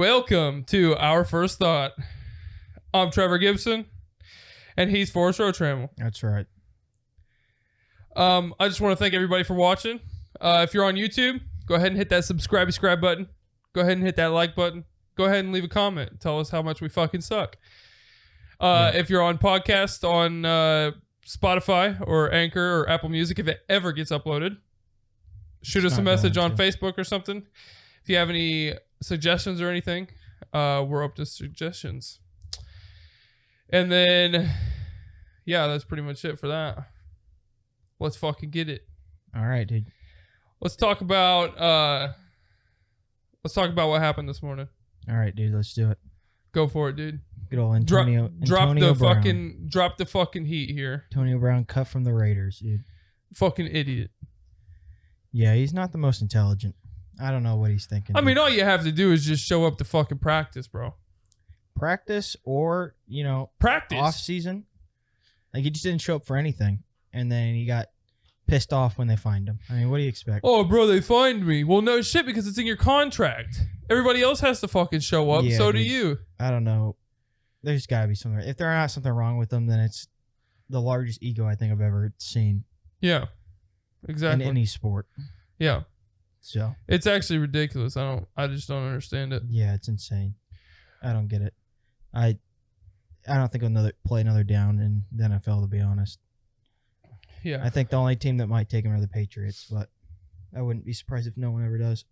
Welcome to Our First Thought. I'm Trevor Gibson, and he's Forrest Rotrammel. That's right. I just want to thank everybody for watching. If you're on YouTube, go ahead and hit that subscribe button. Go ahead and hit that like button. Go ahead and leave a comment. Tell us how much we fucking suck. If you're on podcast on Spotify or Anchor or Apple Music, if it ever gets uploaded, shoot us a message on Facebook or something. If you have any suggestions or anything, we're up to suggestions. And then, yeah, that's pretty much it for that. Let's fucking get it. All right, dude. Let's talk about what happened this morning. All right, dude. Let's do it. Go for it, dude. Good old Antonio. Drop the Brown. fucking heat here. Antonio Brown cut from the Raiders, dude. Fucking idiot. Yeah, he's not the most intelligent. I don't know what he's thinking. I mean, all you have to do is just show up to fucking practice, bro. Practice or, practice off season. Like, he just didn't show up for anything. And then he got pissed off when they fined him. I mean, what do you expect? Oh, bro, they fined me. Well, no shit, because it's in your contract. Everybody else has to fucking show up. Yeah, so do you. I don't know. There's got to be something. If there's not something wrong with them, then it's the largest ego I think I've ever seen. Yeah, exactly. In any sport. Yeah. So it's actually ridiculous. I just don't understand it. Yeah, it's insane. I don't get it. I don't think I'll play another down in the NFL, to be honest. Yeah. I think the only team that might take him are the Patriots, but I wouldn't be surprised if no one ever does.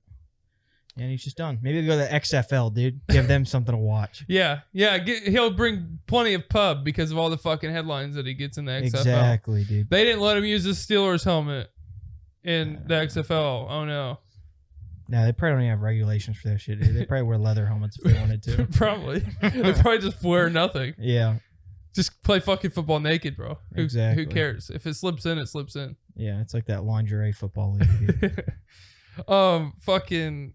And he's just done. Maybe go to the XFL, dude. Give them something to watch. Yeah. He'll bring plenty of pub because of all the fucking headlines that he gets in the XFL. Exactly, dude. They didn't let him use the Steelers helmet in the XFL. Oh, no. No, they probably don't even have regulations for that shit, dude. They probably wear leather helmets if they wanted to. Probably. They probably just wear nothing. Yeah. Just play fucking football naked, bro. Exactly. Who cares? If it slips in, it slips in. Yeah, it's like that lingerie football league. Fucking...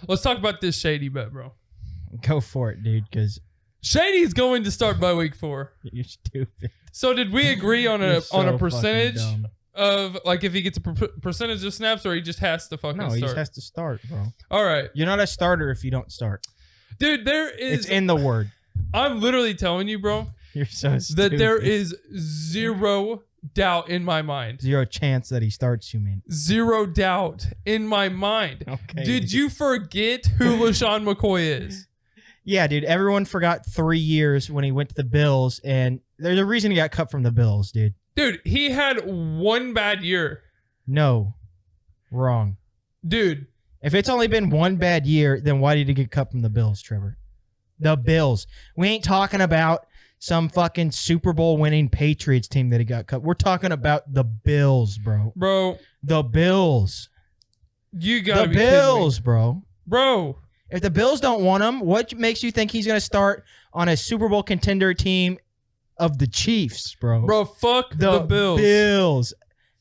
Let's talk about this Shady bet, bro. Go for it, dude, because... Shady's going to start by week 4. You're stupid. So did we agree on a percentage of, like, if he gets a percentage of snaps, or he just has to fucking start? No, he just has to start, bro. All right. You're not a starter if you don't start. Dude, it's in the word. I'm literally telling you, bro. You're so stupid. That there is zero doubt in my mind. Zero chance that he starts, you mean? Zero doubt in my mind. Okay. Did you forget who Lesean McCoy is? Yeah, dude. Everyone forgot 3 years when he went to the Bills, and there's a reason he got cut from the Bills, dude. Dude, he had one bad year. No. Wrong. Dude. If it's only been one bad year, then why did he get cut from the Bills, Trevor? The Bills. We ain't talking about some fucking Super Bowl winning Patriots team that he got cut. We're talking about the Bills, bro. Bro. The Bills. You gotta be Bills, bro. Bro. If the Bills don't want him, what makes you think he's going to start on a Super Bowl contender team of the Chiefs, bro? Bro, fuck the Bills. Bills.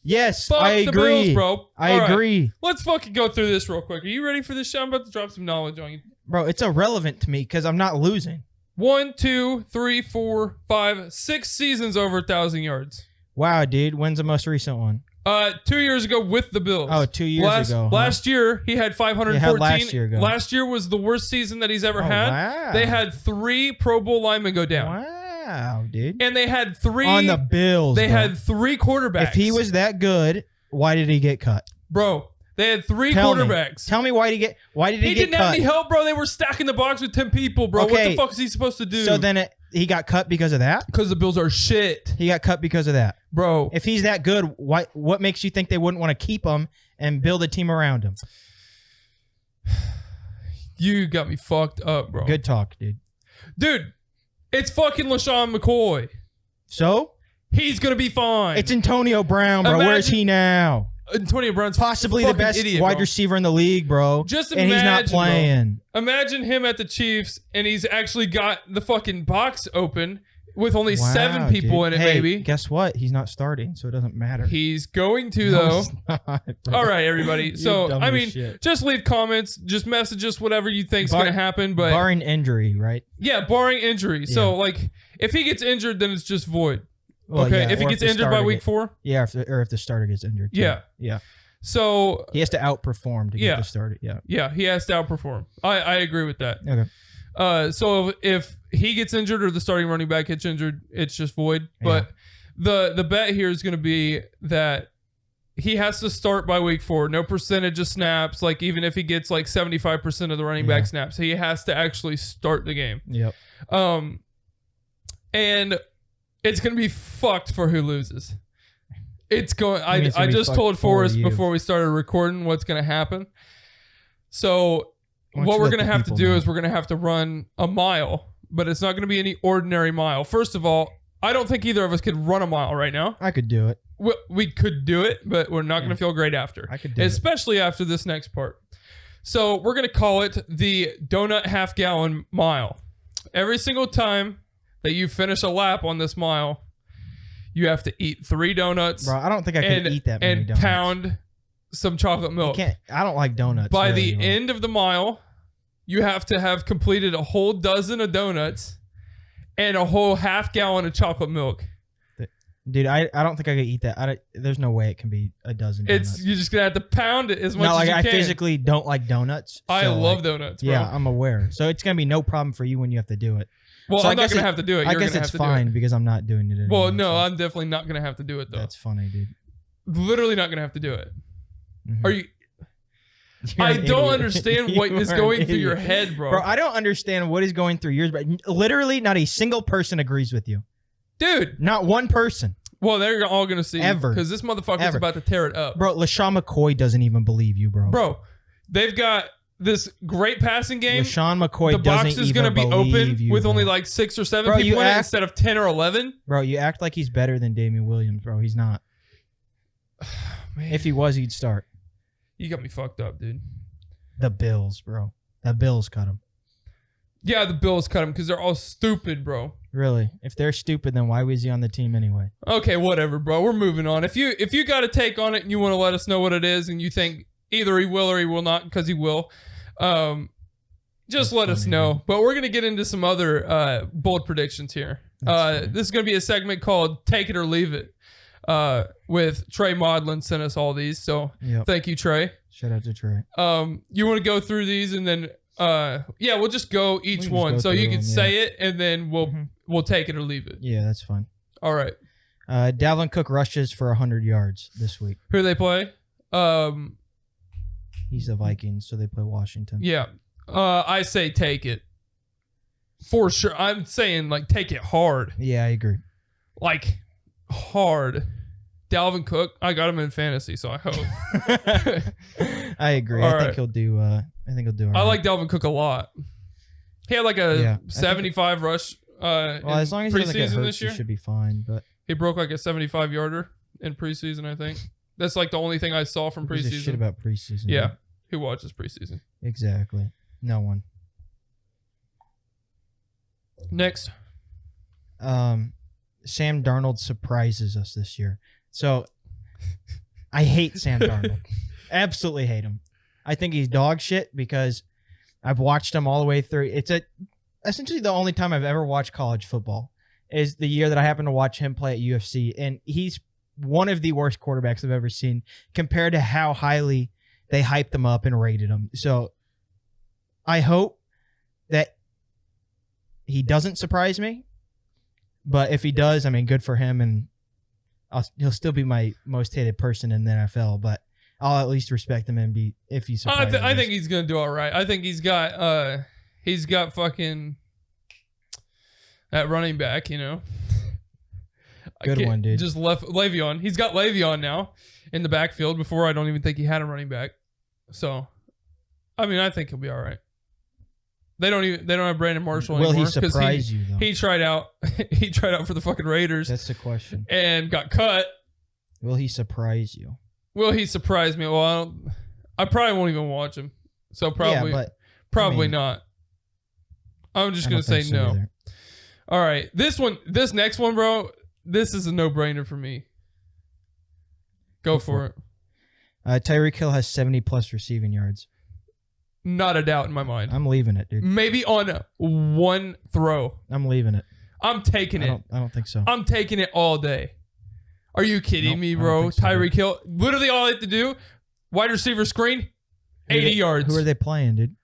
Yes, fuck I agree. The Bills, bro. I agree. Right. Let's fucking go through this real quick. Are you ready for this shit? I'm about to drop some knowledge on you. Bro, it's irrelevant to me because I'm not losing. 1, 2, 3, 4, 5, 6 seasons over 1,000 yards. Wow, dude. When's the most recent one? 2 years ago with the Bills. Oh, 2 years ago. Huh? Last year, he had 514. Last year ago. Last year was the worst season that he's ever had. Wow. They had 3 Pro Bowl linemen go down. Wow, dude. And they had 3... On the Bills, They had 3 quarterbacks. If he was that good, why did he get cut? Bro, they had 3 quarterbacks. Tell me why did he get cut? He didn't have any help, bro. They were stacking the box with 10 people, bro. Okay. What the fuck is he supposed to do? So then he got cut because of that? Because the Bills are shit. He got cut because of that. Bro. If he's that good, what makes you think they wouldn't want to keep him and build a team around him? You got me fucked up, bro. Good talk, dude. Dude, it's fucking Lesean McCoy. So? He's going to be fine. It's Antonio Brown, bro. Where is he now? Antonio Brown's possibly the best wide receiver in the league, bro. Just imagine, and he's not playing. Bro. Imagine him at the Chiefs, and he's actually got the fucking box open with only 7 people in it, maybe. Guess what? He's not starting, so it doesn't matter. He's going to, though. He's not, all right, everybody. So, I mean, just leave comments. Just message us whatever you think's going to happen. But barring injury, right? Yeah, barring injury. Yeah. So, like, if he gets injured, then it's just void. Well, okay, yeah, if he gets injured by week 4? Yeah, or if the starter gets injured. Too. Yeah. Yeah. So he has to outperform to get this started. Yeah. Yeah, he has to outperform. I agree with that. Okay. So if he gets injured or the starting running back gets injured, it's just void. But the bet here is going to be that he has to start by week 4. No percentage of snaps. Like even if he gets like 75% of the running back snaps, he has to actually start the game. Yep. And it's going to be fucked for who loses. It's going. I just told Forrest before we started recording what's going to happen. So what we're going to have to do is we're going to have to run a mile, but it's not going to be any ordinary mile. First of all, I don't think either of us could run a mile right now. I could do it. We could do it, but we're not going to feel great after. I could do especially after this next part. So we're going to call it the donut half-gallon mile. Every single time that you finish a lap on this mile, you have to eat 3 donuts. Bro, I don't think I can eat that many donuts. And pound some chocolate milk. I don't like donuts. By the end of the mile, you have to have completed a whole dozen of donuts and a whole half-gallon of chocolate milk. Dude, I don't think I could eat that. There's no way it can be a dozen donuts. You're just going to have to pound it as much as you can. I physically don't like donuts. I love donuts, bro. Yeah, I'm aware. So it's going to be no problem for you when you have to do it. Well, so I'm not going to have to do it. I guess it's fine because I'm not doing it anymore. Well, no, I'm definitely not going to have to do it, though. That's funny, dude. Literally not going to have to do it. Are you... I don't understand what is going through your head, bro. Bro, I don't understand what is going through yours, but literally not a single person agrees with you. Dude. Not one person. Well, they're all going to see. Ever. Because this motherfucker's about to tear it up. Bro, Lesean McCoy doesn't even believe you, bro. Bro, they've got this great passing game. Lesean McCoy doesn't even believe you. The box is going to be open with only like 6 or 7 people in it instead of 10 or 11. Bro, you act like he's better than Damian Williams, bro. He's not. If he was, he'd start. You got me fucked up, dude. The Bills, bro. The Bills cut him. Yeah, the Bills cut him because they're all stupid, bro. Really? If they're stupid, then why was he on the team anyway? Okay, whatever, bro. We're moving on. If you got a take on it and you want to let us know what it is and you think either he will or he will not, because he will, just let us know. But we're going to get into some other bold predictions here. This is going to be a segment called Take It or Leave It with Trey Maudlin sent us all these. So thank you, Trey. Shout out to Trey. You want to go through these and then we'll just go each one. So you can say it and then we'll take it or leave it. Yeah, that's fine. All right. Dalvin Cook rushes for 100 yards this week. Who do they play? He's the Vikings, so they play Washington. Yeah. I say take it. For sure. I'm saying like take it hard. Yeah, I agree. Like hard. Dalvin Cook, I got him in fantasy, so I hope. I agree. I think he'll do all right. I like Dalvin Cook a lot. He had like a 75 rush as long as he doesn't get hurt, this year. He should be fine. But he broke like a 75-yarder in preseason, I think. That's like the only thing I saw from preseason. Shit about preseason. Yeah. Who watches preseason? Exactly. No one. Next. Sam Darnold surprises us this year. So I hate Sam Darnold. Absolutely hate him. I think he's dog shit because I've watched him all the way through. It's essentially the only time I've ever watched college football is the year that I happened to watch him play at UFC. And he's one of the worst quarterbacks I've ever seen compared to how highly they hyped him up and rated him. So I hope that he doesn't surprise me. But if he does, I mean, good for him. And he'll still be my most hated person in the NFL. But I'll at least respect him and be if he's. I think he's gonna do all right. I think he's got fucking that running back. You know, good one, dude. Just left Le'Veon. He's got Le'Veon now in the backfield. Before I don't even think he had a running back. So, I mean, I think he'll be all right. They don't have Brandon Marshall anymore. Will he surprise you though? He tried out for the fucking Raiders. That's the question. And got cut. Will he surprise you? Will he surprise me? Well, I probably won't even watch him. So probably not. I'm just gonna say no. Either. All right, this next one, bro. This is a no-brainer for me. Go for it. Tyreek Hill has 70+ receiving yards. Not a doubt in my mind. I'm leaving it, dude. Maybe on one throw. I'm leaving it. I'm taking it. I don't think so. I'm taking it all day. Are you kidding me, bro? So, Tyreek Hill. Literally all I have to do, Wide receiver screen, Who 80 yards. Who are they playing, dude?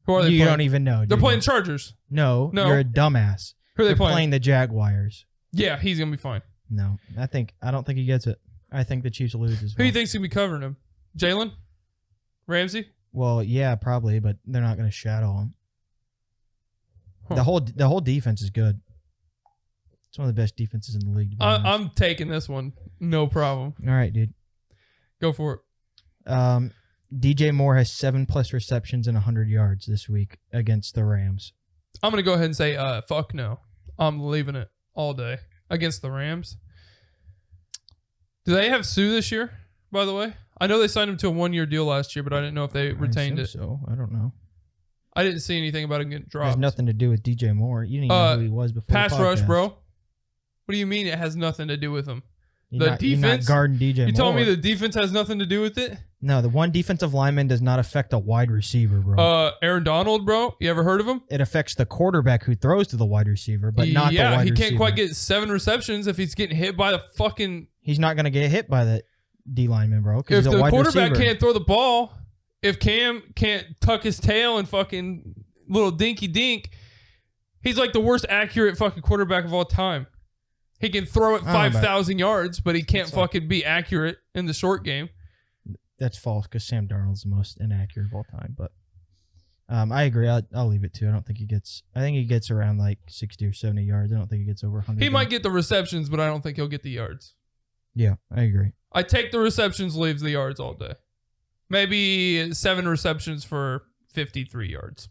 Who are they You playing? don't even know. They're dude. playing Chargers. No, No. you're a dumbass. Who are they They're playing? the Jaguars. Yeah, he's going to be fine. No, I don't think he gets it. I think the Chiefs will lose as Who do well. you think's going to be covering him? Jalen? Ramsey? Well, yeah, probably, but they're not going to shadow him. Huh. The whole defense is good. It's one of the best defenses in the league. To be honest. I'm taking this one. No problem. All right, dude. Go for it. DJ Moore has 7+ receptions and 100 yards this week against the Rams. I'm going to go ahead and say, fuck no. I'm leaving it all day against the Rams. Do they have Sue this year, by the way? I know they signed him to a 1-year deal last year, but I didn't know if they retained it. So I don't know. I didn't see anything about him getting It dropped. has nothing to do with DJ Moore. You didn't even know who he was before. Pass the rush, podcast. bro. What do you mean it has nothing to do with him? You're not guarding DJ Moore. You telling me the defense has nothing to do with it? No, the one defensive lineman does not affect a wide receiver, bro. Aaron Donald, bro. You ever heard of him? It affects the quarterback who throws to the wide receiver, but not the wide receiver. Yeah, he can't quite get 7 receptions if he's getting hit by the fucking... He's not going to get hit by the D lineman, bro. If he's a the wide quarterback receiver. can't throw the ball, if Cam can't tuck his tail and fucking little dinky dink, he's like the worst accurate fucking quarterback of all time. He can throw it 5,000 yards, but he can't fucking be accurate in the short game. That's false because Sam Darnold's the most inaccurate of all time. But I agree. I'll leave it too. I don't think he gets. I think he gets around like 60 or 70 yards. I don't think he gets over 100. He might get the receptions, but I don't think he'll get the yards. Yeah, I agree. I take the receptions, leaves the yards all day. Maybe 7 receptions for 53 yards.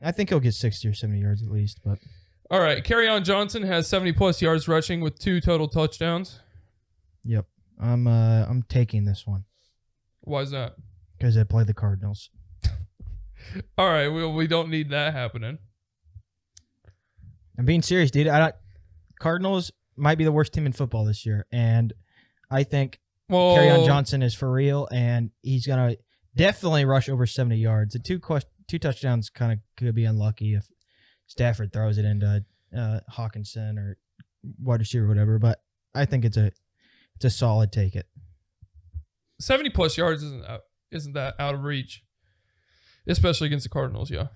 I think he'll get 60 or 70 yards at least. But all right, Kerryon Johnson has 70+ yards rushing with 2 total touchdowns. Yep, I'm taking this one. Why is that? Because I play the Cardinals. All right, we don't need that happening. I'm being serious, dude. Cardinals might be the worst team in football this year, and I think Kerryon Johnson is for real, and he's gonna definitely rush over 70 yards. The two touchdowns kind of could be unlucky if Stafford throws it into Hawkinson or wide receiver or whatever, but I think it's a solid take it. 70+ yards isn't that out of reach, especially against the Cardinals. Yeah.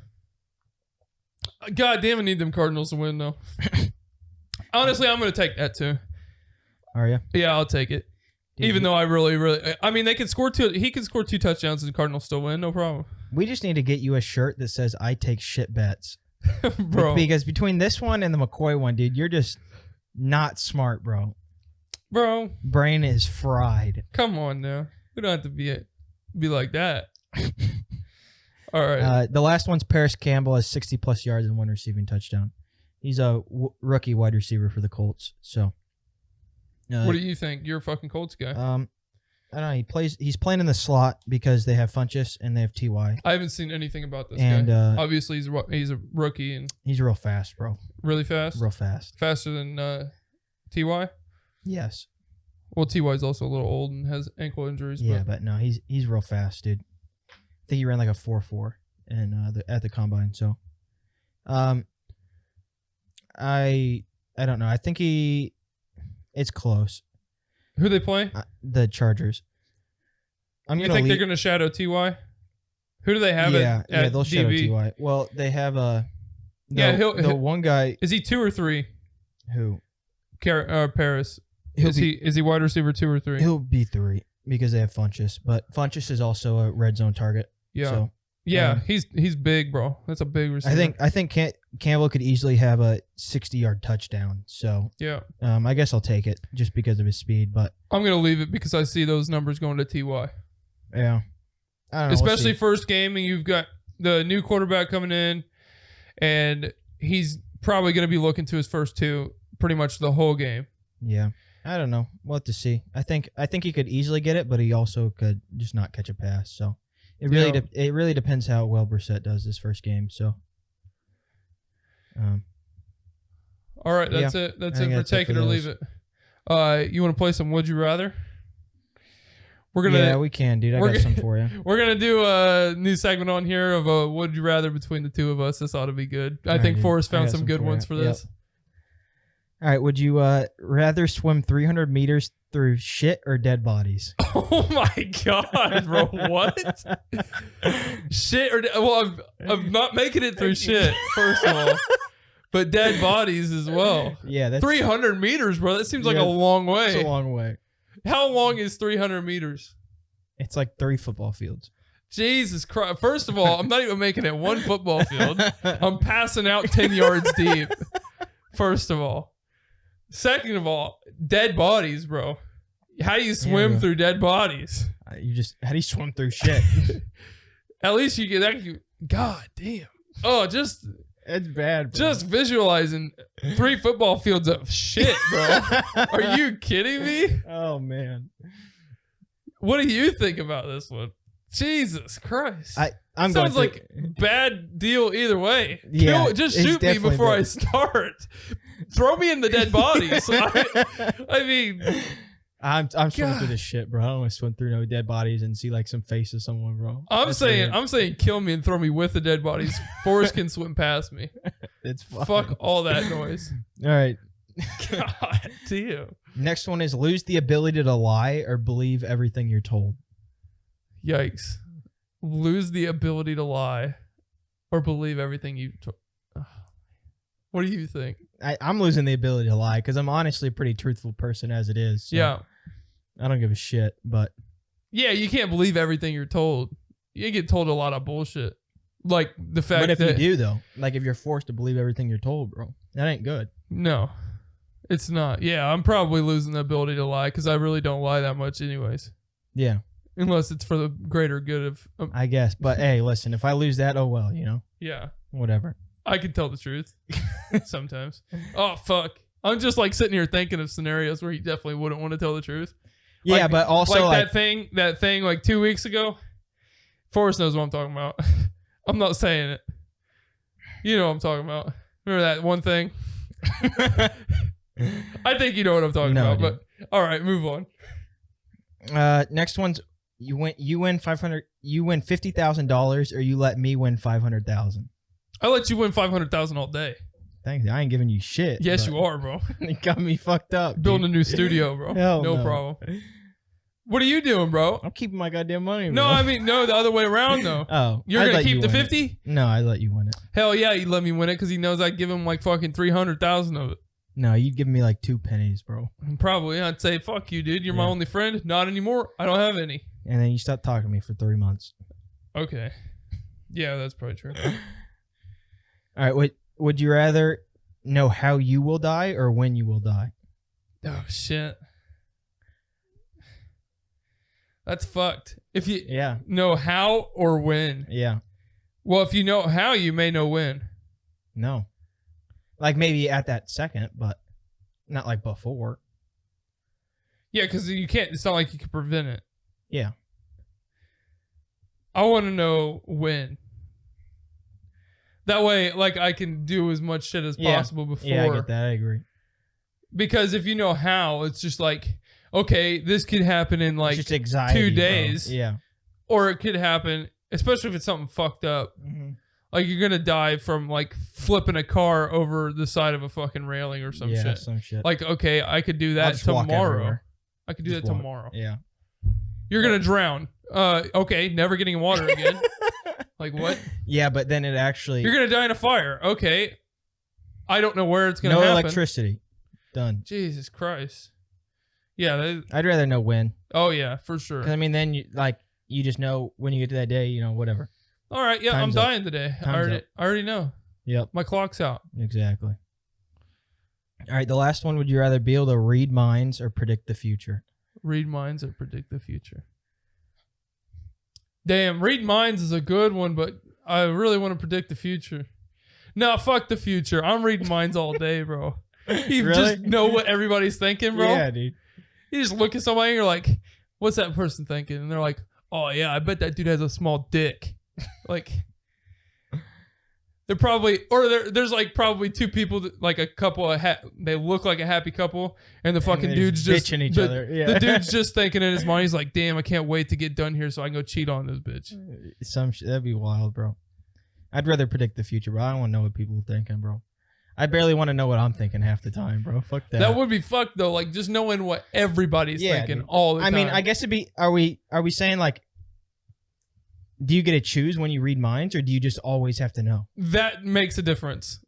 God damn, I need them Cardinals to win though. Honestly, I'm gonna take that too. Are you? Yeah, I'll take it. Dude, Even though I really, I mean, they could score 2. He could score 2 touchdowns and the Cardinals still win. No problem, we just need to get you a shirt that says "I take shit bets," bro. Because between this one and the McCoy one, dude, you're just not smart, bro. Bro, Brain is fried. come on now. We don't have to be like that. All right. The last one's Paris Campbell has 60+ yards and 1 receiving touchdown. He's a rookie wide receiver for the Colts. So, What do you think? You're a fucking Colts guy. I don't know. He's playing in the slot because they have Funchess and they have Ty. I haven't seen anything about this And guy. Obviously, he's a rookie and he's real fast, bro. really fast. Real fast. Faster than Ty. Yes. Well, Ty is also a little old and has ankle injuries. Yeah, but no, he's real fast, dude. I think he ran like a 4.4 at the combine. So, I don't know. I think it's close. Who they play? The Chargers. You think they're gonna shadow Ty? Who do they have? Yeah, at they'll shadow Ty. Well, they have the one guy. Is he 2 or 3? Who? Paris. Is he wide receiver 2 or 3? He'll be 3 because they have Funchess, but Funchess is also a red zone target. Yeah. So, yeah, he's big, bro. That's a big receiver. I think Campbell could easily have a 60-yard touchdown. So yeah, I guess I'll take it just because of his speed. But I'm gonna leave it because I see those numbers going to Ty. Yeah, I don't know, especially first game, and you've got the new quarterback coming in, and he's probably gonna be looking to his first 2 pretty much the whole game. Yeah, I don't know. We'll have to see. I think he could easily get it, but he also could just not catch a pass. So. It really depends how well Brissett does this first game. So, all right, that's it. That's it for take it or leave it. You want to play some Would You Rather? Yeah, we can, dude. I got some for you. We're gonna do a new segment on here of a Would You Rather between the 2 of us. This ought to be good. I think Forrest found some good ones for this. All right. Would you rather swim 300 meters through shit or dead bodies? Oh my god, bro! What? Shit or well, I'm not making it through shit. First of all, but dead bodies as well. Yeah, that's 300 meters, bro. That seems like a long way. It's a long way. How long is 300 meters? It's like 3 football fields. Jesus Christ! First of all, I'm not even making it 1 football field. I'm passing out 10 yards deep. First of all. Second of all, dead bodies, bro. How do you swim through dead bodies? How do you swim through shit? At least you get that. God damn. Oh, just It's bad, bro. just visualizing 3 football fields of shit, bro. Are you kidding me? Oh man. What do you think about this one? Jesus Christ. I'm Sounds going like bad deal either way. Yeah, Just it's shoot me definitely before I bad. start. Throw me in the dead bodies. I mean, I'm swimming through this shit, bro. I don't want to swim through no dead bodies and see like some face of someone, bro. I'm saying kill me and throw me with the dead bodies. Forrest can swim past me. It's fine. Fuck all that noise. All right. God damn. Next one is lose the ability to lie or believe everything you're told. Yikes. Lose the ability to lie or believe everything you told. What do you think? I'm losing the ability to lie because I'm honestly a pretty truthful person as it is. So Yeah. I don't give a shit, but Yeah, you can't believe everything you're told. You get told a lot of bullshit. Like the fact but if that you do though, like if you're forced to believe everything you're told, bro, that ain't good. No, it's not. Yeah, I'm probably losing the ability to lie because I really don't lie that much anyways. Yeah, Unless it's for the greater good of... I guess. But hey, listen, if I lose that, oh well, you know, yeah. whatever. I can tell the truth sometimes. Oh, fuck. I'm just like sitting here thinking of scenarios where he definitely wouldn't want to tell the truth. Yeah, Like- but also like that thing like 2 weeks ago. Forrest knows what I'm talking about. I'm not saying it. You know what I'm talking about. Remember that one thing? I think you know what I'm talking No, about. But all right, move on. next one's you win $50,000 or you let me win 500,000. I let you win 500,000 all day. Thanks. I ain't giving you shit. Yes, but you are, bro. It got me fucked up. Building a dude. new studio, bro. Hell no no. problem. What are you doing, bro? I'm keeping my goddamn money. No, bro. I mean, no, the other way around, though. Oh, You're I'd going let to you keep the win it. 50? No, I let you win it. Hell yeah, he'd let me win it because he knows I'd give him like fucking 300,000 of it. No, you'd give me like 2 pennies, bro. Probably. I'd say, fuck you, dude. You're my Yeah. only friend. Not anymore. I don't have any. And then you stop talking to me for 3 months. Okay. Yeah, that's probably true. All right. Would you rather know how you will die or when you will die? Oh, shit. That's fucked. If you Yeah. know how or when. Yeah. Well, if you know how, you may know when. No. Like maybe at that second, but not like before. Yeah, because you can't. It's not like you can prevent it. Yeah. I want to know when. That way, like, I can do as much shit as Yeah. possible before. Yeah, I get that. I agree. Because if you know how, it's just like, okay, this could happen in like It's just anxiety, 2 bro. days. Yeah. Or it could happen, especially if it's something fucked up. Mm-hmm. Like you're gonna die from like flipping a car over the side of a fucking railing or some shit. Some shit. Like, okay, I could do I'll that just walk tomorrow. everywhere. I could do Just that walk. tomorrow. Yeah. You're gonna drown. Okay, never getting in water again. Like what? Yeah, but then it actually You're gonna die in a fire. Okay. I don't know where it's gonna no happen. electricity. Done. Jesus Christ. Yeah. I'd rather know when. Oh yeah, for sure. 'Cause, I mean, then you just know when you get to that day, you know, whatever. All right. Yeah, Time's I'm up. dying today. Time's up. I already know. Yep. My clock's out. Exactly. All right, the last one. Would you rather be able to read minds or predict the future? Read minds or predict the future. Damn, read minds is a good one, but I really want to predict the future. No, fuck the future. I'm reading minds all day, bro. You Really? just know what everybody's thinking, bro. Yeah, dude. You just look at somebody and you're like, what's that person thinking? And they're like, oh yeah, I bet that dude has a small dick. Like, they're probably, or there's like probably 2 people, that, like a couple of, they look like a happy couple, and the fucking they're dude's just bitching each other. Yeah. The dude's just thinking in his mind, he's like, damn, I can't wait to get done here so I can go cheat on this bitch. That'd be wild, bro. I'd rather predict the future, bro. I don't want to know what people are thinking, bro. I barely want to know what I'm thinking half the time, bro. Fuck that. That would be fucked though. Like just knowing what everybody's thinking dude. all the time. I mean, I guess it'd be. Are we saying like? Do you get to choose when you read minds, or do you just always have to know? That makes a difference.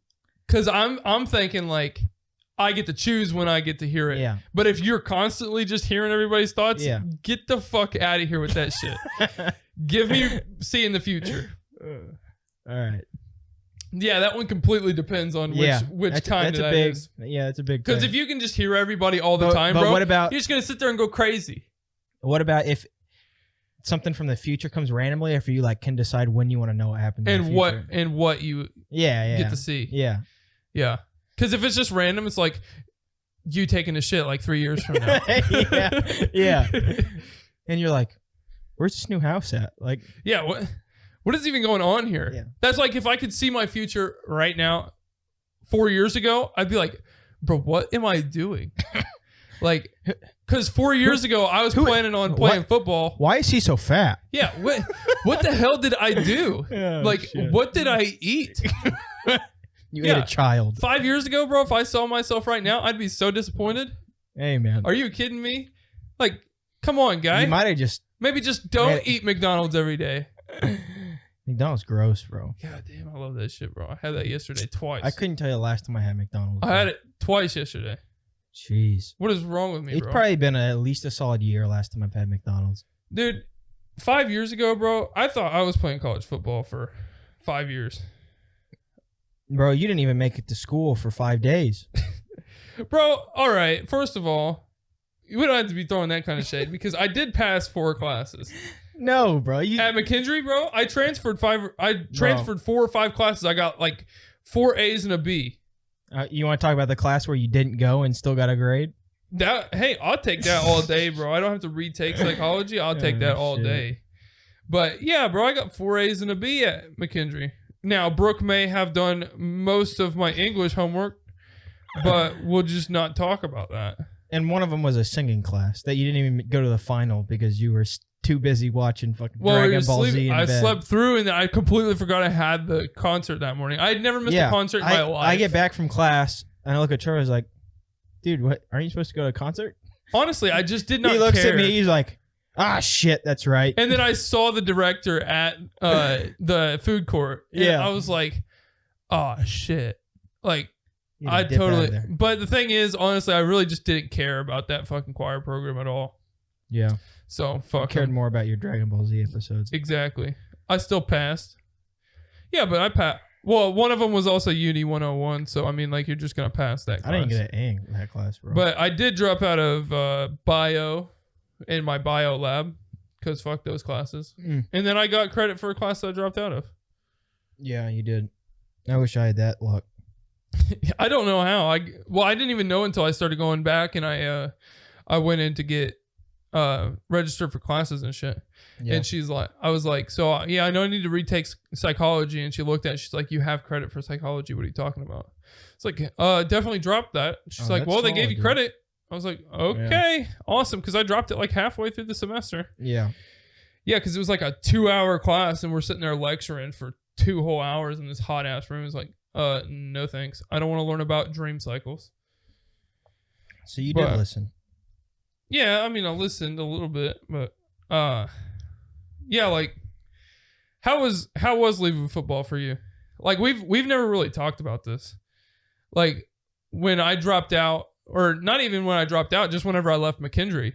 Cause I'm thinking like I get to choose when I get to hear it. Yeah. But if you're constantly just hearing everybody's thoughts, Yeah. get the fuck out of here with that shit. Give me seeing the future. All right. Yeah, that one completely depends on which kind that's of a that big, is. Yeah, it's a big. Because thing. if you can just hear everybody all the time, but bro, what about you're just gonna sit there and go crazy. what about if something from the future comes randomly, if you like can decide when you want to know what happens in the future? what you get to see. Yeah. Yeah. Because if it's just random, it's like you taking a shit like 3 years from now. yeah. And you're like, where's this new house at? Like, yeah, what is even going on here? Yeah. That's like if I could see my future right now 4 years ago, I'd be like, bro, what am I doing? Like, because 4 years ago, I was planning on playing football. Why is he so fat? Yeah, what the hell did I do? Oh, like, shit. what did I eat? You ate a child. 5 years ago, bro, if I saw myself right now, I'd be so disappointed. Hey, man. Are you kidding me? Like, come on, guy. You might have just... Maybe just don't eat McDonald's every day. McDonald's gross, bro. God damn, I love that shit, bro. I had that yesterday twice. I couldn't tell you the last time I had McDonald's. I had it twice yesterday. Jeez. What is wrong with me, It's bro? probably been at least a solid year last time I've had McDonald's. Dude, 5 years ago, bro, I thought I was playing college football for 5 years. Bro, you didn't even make it to school for 5 days. Bro, all right. First of all, we don't have to be throwing that kind of shade because I did pass 4 classes. No, bro. At McKendree, bro, I transferred 4 or 5 classes. I got like 4 A's and a B. You want to talk about the class where you didn't go and still got a grade? Hey, I'll take that all day, bro. I don't have to retake psychology. I'll take that all day. But yeah, bro, I got 4 A's and a B at McKendree. Now, Brooke may have done most of my English homework, but we'll just not talk about that. And one of them was a singing class that you didn't even go to the final because you were too busy watching fucking Dragon Ball Z in I bed. slept through and I completely forgot I had the concert that morning. I had never missed a concert in my life. I get back from class and I look at Trevor. I was like, dude, what? Aren't you supposed to go to a concert? Honestly, I just did not care. He looks at me. He's like, ah, shit, that's right. And then I saw the director at the food court. And I was like, oh, shit. Like, I totally. But the thing is, honestly, I really just didn't care about that fucking choir program at all. Yeah. So, fuck. I cared more about your Dragon Ball Z episodes. Exactly. I still passed. Yeah, but I passed. Well, one of them was also Uni 101. So, I mean, like, you're just going to pass that class. I didn't get an A in that class, bro. But I did drop out of bio in my bio lab because fuck those classes. And then I got credit for a class that I dropped out of. Yeah, you did. I wish I had that luck. I don't know how. I didn't even know until I started going back and I went in to get registered for classes and shit. Yeah. And she's like, I was like, so yeah, I know I need to retake psychology. And she looked at it. She's like, you have credit for psychology. What are you talking about? It's like, definitely dropped that. She's like, well, they gave you credit. I was like, okay, awesome. Because I dropped it like halfway through the semester. Yeah. Yeah, because it was like a 2-hour class and we're sitting there lecturing for 2 whole hours in this hot ass room. It's like, no thanks. I don't want to learn about dream cycles. So you did listen. Yeah, I mean, I listened a little bit, but yeah, like how was leaving football for you? Like we've never really talked about this. Like when I dropped out, or not even when I dropped out, just whenever I left McKendree,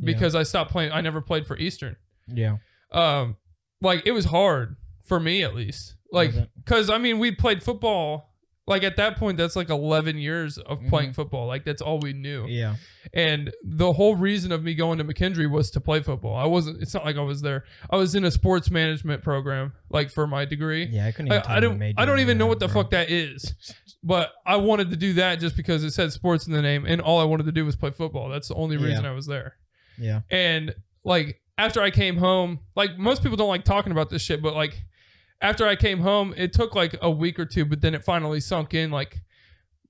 because I stopped playing. I never played for Eastern. Yeah. Like it was hard for me at least. Like, because I mean, we played football. Like at that point, that's like 11 years of playing football. Like that's all we knew. Yeah. And the whole reason of me going to McKendree was to play football. It's not like I was there. I was in a sports management program, like for my degree. Yeah, I couldn't even I don't even know what the fuck that is. But I wanted to do that just because it said sports in the name, and all I wanted to do was play football. That's the only reason I was there. Yeah. And like after I came home, like most people don't like talking about this shit, but like after I came home, it took like a week or two, but then it finally sunk in like,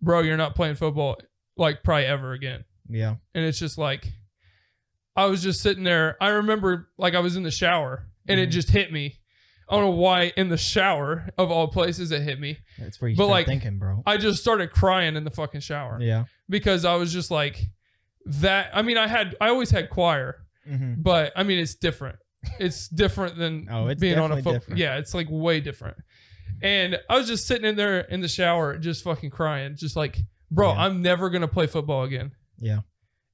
bro, you're not playing football like probably ever again. Yeah. And it's just like, I was just sitting there. I remember like I was in the shower and it just hit me. I don't know why in the shower of all places it hit me. That's where you But, start like, thinking, bro. I just started crying in the fucking shower. Yeah. Because I was just like that. I mean, I always had choir, but I mean, it's different. It's different than being on a football. Yeah, it's like way different. And I was just sitting in there in the shower, just fucking crying, just like, bro, I'm never gonna play football again. Yeah.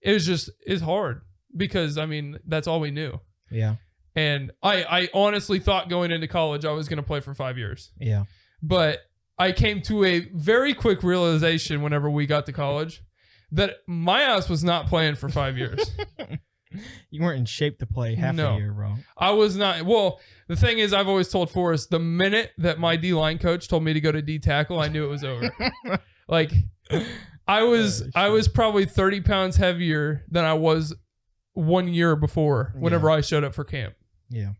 It's hard because I mean that's all we knew. Yeah. And I honestly thought going into college I was gonna play for 5 years. Yeah. But I came to a very quick realization whenever we got to college that my ass was not playing for 5 years. You weren't in shape to play half a year, bro. I was not. Well, the thing is, I've always told Forrest, the minute that my D-line coach told me to go to D tackle, I knew it was over. Like, I was probably 30 pounds heavier than I was 1 year before whenever I showed up for camp. Yeah.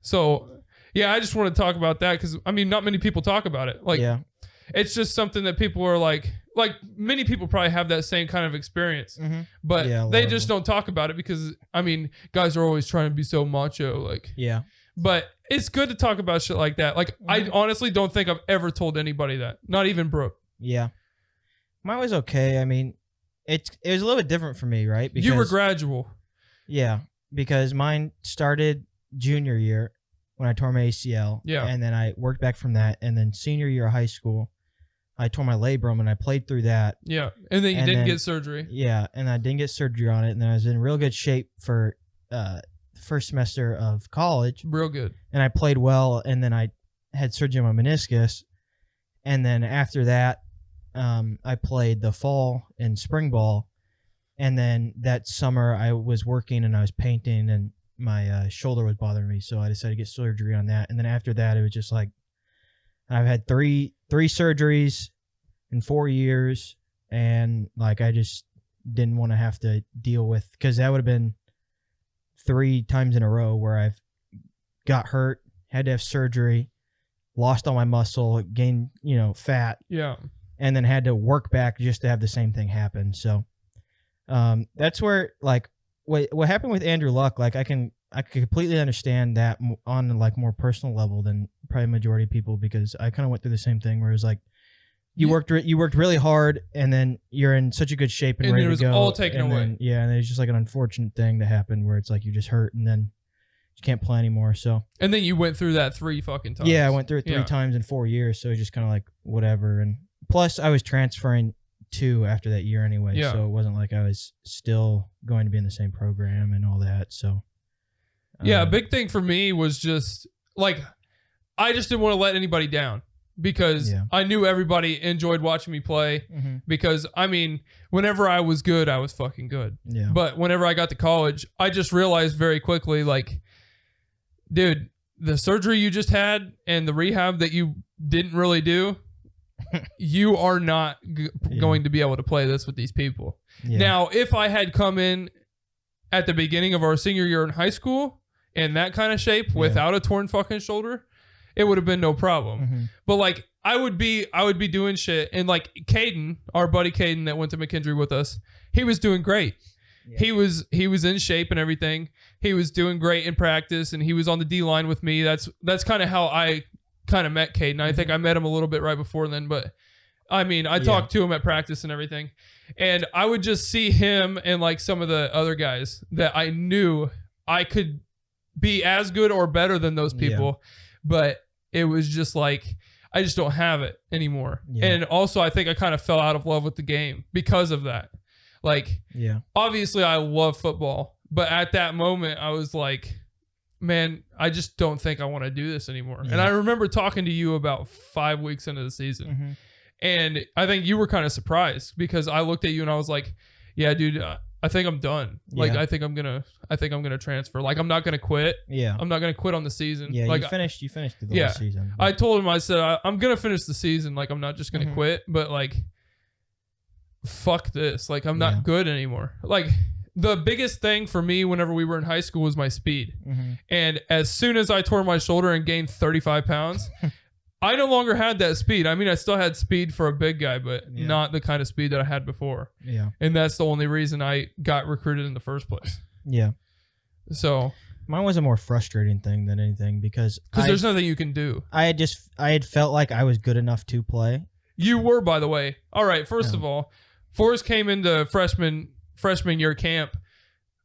So, yeah, I just want to talk about that because, I mean, not many people talk about it. Like, it's just something that people are like many people probably have that same kind of experience, but they just don't talk about it because, I mean, guys are always trying to be so macho. Like, but it's good to talk about shit like that. Like, I honestly don't think I've ever told anybody that, not even Brooke. Yeah. Mine was okay. I mean, it was a little bit different for me, right? Because, you were gradual. Yeah, because mine started junior year when I tore my ACL. Yeah. And then I worked back from that. And then senior year of high school, I tore my labrum and I played through that. Yeah. And then you didn't get surgery. Yeah. And I didn't get surgery on it. And then I was in real good shape for first semester of college. Real good. And I played well. And then I had surgery on my meniscus. And then after that, I played the fall and spring ball. And then that summer I was working and I was painting and my shoulder was bothering me. So I decided to get surgery on that. And then after that, it was just like, I've had three surgeries in 4 years, and like I just didn't want to have to deal with, because that would have been 3 times in a row where I've got hurt, had to have surgery, lost all my muscle, gained fat, and then had to work back just to have the same thing happen. So that's where like what happened with Andrew Luck, like I can completely understand that on like more personal level than probably majority of people, because I kind of went through the same thing where it was like you worked really hard and then you're in such a good shape and ready to go. And it was all taken away. And it's just like an unfortunate thing that happened where it's like you just hurt and then you can't play anymore. So and then you went through that 3 fucking times. Yeah, I went through it 3 times in 4 years, so it's just kind of like whatever. And plus I was transferring 2 after that year anyway, so it wasn't like I was still going to be in the same program and all that. So a big thing for me was just like I just didn't want to let anybody down, because I knew everybody enjoyed watching me play, because I mean, whenever I was good, I was fucking good. Yeah. But whenever I got to college, I just realized very quickly, like, dude, the surgery you just had and the rehab that you didn't really do, you are not going to be able to play this with these people. Yeah. Now, if I had come in at the beginning of our senior year in high school in that kind of shape without a torn fucking shoulder, it would have been no problem. But like I would be doing shit, and like Caden, our buddy Caden that went to McKendree with us, he was doing great. Yeah. He was in shape and everything. He was doing great in practice, and he was on the D line with me. That's kind of how I kind of met Caden. I think I met him a little bit right before then, but I mean, I talked to him at practice and everything, and I would just see him and like some of the other guys that I knew I could be as good or better than those people, but it was just like I just don't have it anymore. And also I think I kind of fell out of love with the game because of that. Like, obviously I love football, but at that moment I was like, man, I just don't think I want to do this anymore. And I remember talking to you about 5 weeks into the season, and I think you were kind of surprised because I looked at you and I was like, yeah, dude, I think I'm done. Like, I think I'm gonna transfer. Like, I'm not gonna quit. Yeah, I'm not gonna quit on the season. Yeah, like, you finished the whole season. I told him, I said, I'm gonna finish the season. Like, I'm not just gonna quit, but like, fuck this. Like, I'm not good anymore. Like, the biggest thing for me whenever we were in high school was my speed. And as soon as I tore my shoulder and gained 35 pounds, I no longer had that speed. I mean, I still had speed for a big guy, but not the kind of speed that I had before. Yeah. And that's the only reason I got recruited in the first place. Yeah. So. Mine was a more frustrating thing than anything because there's nothing you can do. I had felt like I was good enough to play. You were, by the way. All right, first of all, Forrest came into freshman year camp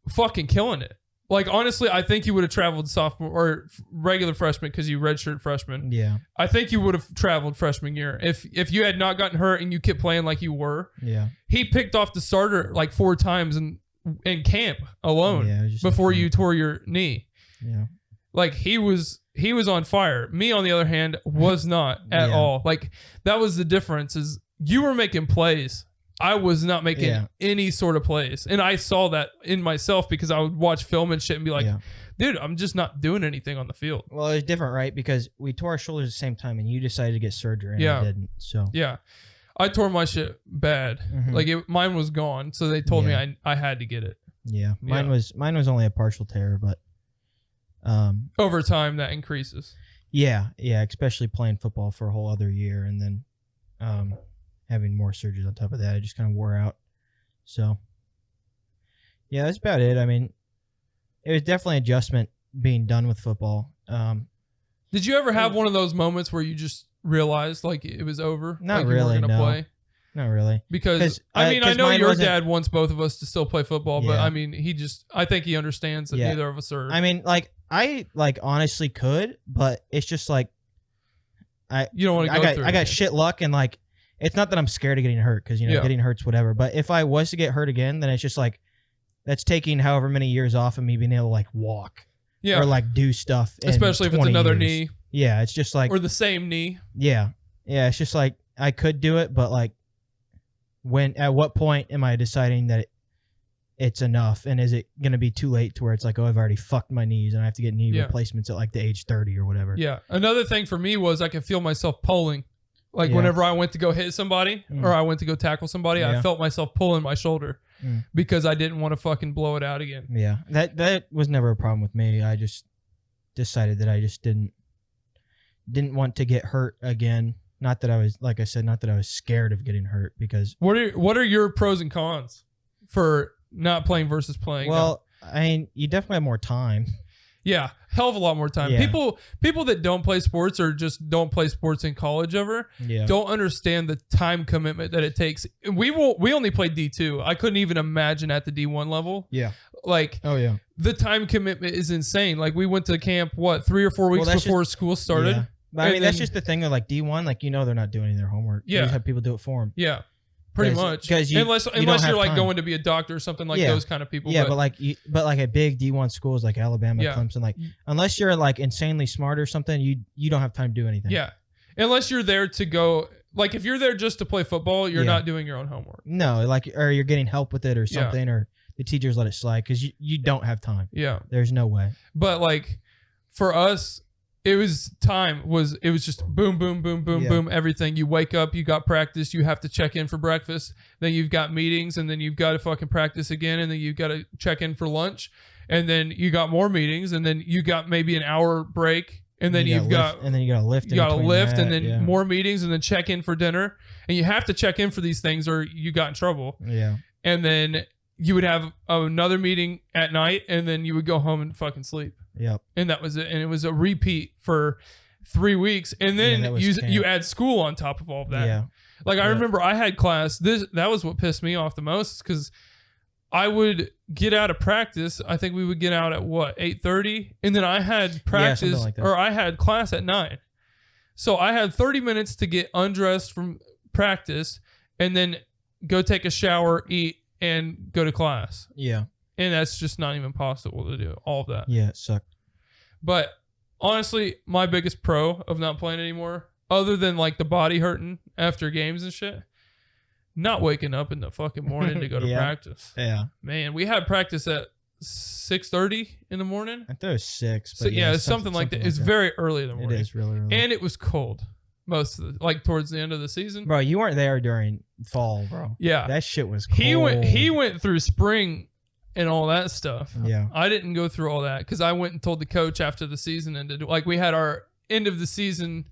fucking killing it. Like, honestly, I think you would have traveled sophomore or regular freshman because you redshirt freshman. Yeah. I think you would have traveled freshman year. If you had not gotten hurt and you kept playing like you were. Yeah. He picked off the starter like 4 times in camp alone before you tore your knee. Yeah. Like, he was on fire. Me, on the other hand, was not at all. Like, that was the difference is you were making plays. I was not making any sort of plays. And I saw that in myself because I would watch film and shit and be like, dude, I'm just not doing anything on the field. Well, it was different, right? Because we tore our shoulders at the same time and you decided to get surgery and I didn't. So yeah. I tore my shit bad. Like, mine was gone. So they told me I had to get it. Yeah. Mine was only a partial tear, but over time that increases. Yeah. Yeah. Especially playing football for a whole other year and then having more surgeries on top of that, it just kind of wore out. So, yeah, that's about it. I mean, it was definitely an adjustment being done with football. Did you ever have one of those moments where you just realized like it was over? Not like really. You weren't gonna play? Not really. Because I mean, I know your dad wants both of us to still play football, but I mean, I think he understands that neither of us are. I mean, like I honestly could, but it's just like you don't want to go through. I got shit luck and like. It's not that I'm scared of getting hurt because, getting hurt's whatever. But if I was to get hurt again, then it's just like that's taking however many years off of me being able to like walk or like do stuff. Especially if it's another knee. Yeah, it's just like. Or the same knee. Yeah. Yeah, it's just like I could do it, but like at what point am I deciding that it's enough? And is it going to be too late to where it's like, oh, I've already fucked my knees and I have to get knee replacements at like the age 30 or whatever. Yeah. Another thing for me was I could feel myself pulling. Like whenever I went to go hit somebody or I went to go tackle somebody, I felt myself pulling my shoulder because I didn't want to fucking blow it out again. Yeah, that was never a problem with me. I just decided that I just didn't want to get hurt again. Not that I was, like I said, not that I was scared of getting hurt because. What are your pros and cons for not playing versus playing? Well, I mean, you definitely have more time. Yeah, hell of a lot more time. Yeah. People that don't play sports or just don't play sports in college ever don't understand the time commitment that it takes. We only played D2. I couldn't even imagine at the D1 level. Yeah. Like, the time commitment is insane. Like, we went to camp 3 or 4 weeks before school started. Yeah. But I mean, that's just the thing of like D1, like they're not doing their homework. Yeah. You just have people do it for them. Yeah. Pretty much, unless you're like going to be a doctor or something like those kind of people. Yeah, but like a big D1 schools like Alabama, Clemson, like unless you're like insanely smart or something, you don't have time to do anything. Yeah, unless you're there to go. Like if you're there just to play football, you're not doing your own homework. No, like or you're getting help with it or something, or the teachers let it slide because you don't have time. Yeah, there's no way. But like for us. It was just boom, boom, boom, boom, boom, everything. You wake up, you got practice, you have to check in for breakfast, then you've got meetings, and then you've got to fucking practice again, and then you've got to check in for lunch, and then you got more meetings, and then you got maybe an hour break, and then you got and then you got to lift. You got to lift, and then more meetings, and then check in for dinner, and you have to check in for these things, or you got in trouble. Yeah. And then you would have another meeting at night, and then you would go home and fucking sleep. Yep. And that was it. And it was a repeat for 3 weeks. And then you add school on top of all of that. Yeah. Like I remember I had class. That was what pissed me off the most because I would get out of practice. I think we would get out at 8:30, and then I had practice or I had class at 9. So I had 30 minutes to get undressed from practice and then go take a shower, eat, and go to class. Yeah. And that's just not even possible to do all of that. Yeah, it sucked. But honestly, my biggest pro of not playing anymore, other than like the body hurting after games and shit, not waking up in the fucking morning to go to practice. Yeah. Man, we had practice at 6:30 in the morning. I thought it was 6. But so yeah, it's something like that. It's very early in the morning. It is really early. And it was cold. Most of towards the end of the season. Bro, you weren't there during fall, bro. Yeah. That shit was cold. He went through spring and all that stuff. Yeah. I didn't go through all that because I went and told the coach after the season ended. Like we had our end of the season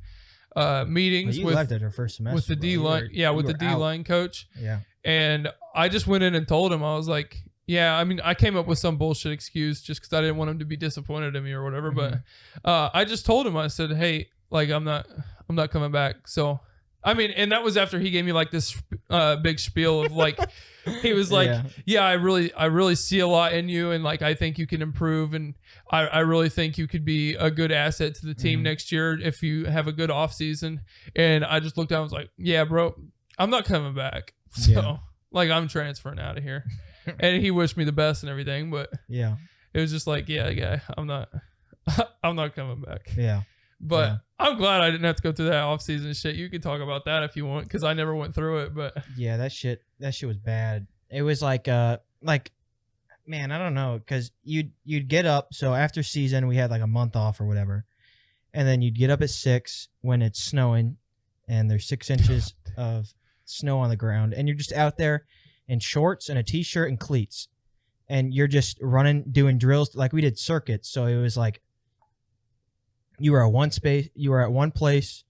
meetings you left at our first semester, with the D line. Yeah, with the D line coach. Yeah. And I just went in and told him, I was like, Yeah, I mean, I came up with some bullshit excuse just because I didn't want him to be disappointed in me or whatever. Mm-hmm. But I just told him, I said, hey, like I'm not coming back. So I mean, and that was after he gave me like this big spiel of like, he was like, yeah, I really see a lot in you, and like I think you can improve, and I really think you could be a good asset to the team next year if you have a good off season. And I just looked down and was like, yeah, bro, I'm not coming back. So like I'm transferring out of here. And he wished me the best and everything, but it was just like, yeah, guy, I'm not coming back. Yeah. But I'm glad I didn't have to go through that off-season shit. You can talk about that if you want, because I never went through it. But yeah, that shit was bad. It was like man, I don't know, because you'd get up. So after season, we had like a month off or whatever, and then you'd get up at 6 when it's snowing, and there's 6 inches of snow on the ground, and you're just out there in shorts and a t-shirt and cleats, and you're just running, doing drills. Like we did circuits, so it was like you were at one place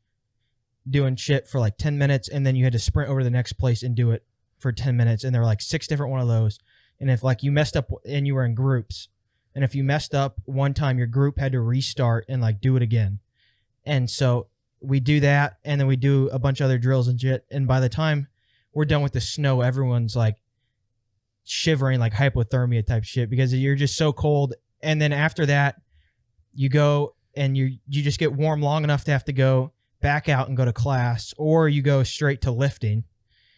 doing shit for like 10 minutes, and then you had to sprint over to the next place and do it for 10 minutes, and there were like 6 different one of those. And if like you messed up, and you were in groups, and if you messed up one time, your group had to restart and like do it again. And so we do that, and then we do a bunch of other drills and shit, and by the time we're done with the snow, everyone's like shivering, like hypothermia type shit, because you're just so cold. And then after that, you go and you just get warm long enough to have to go back out and go to class, or you go straight to lifting.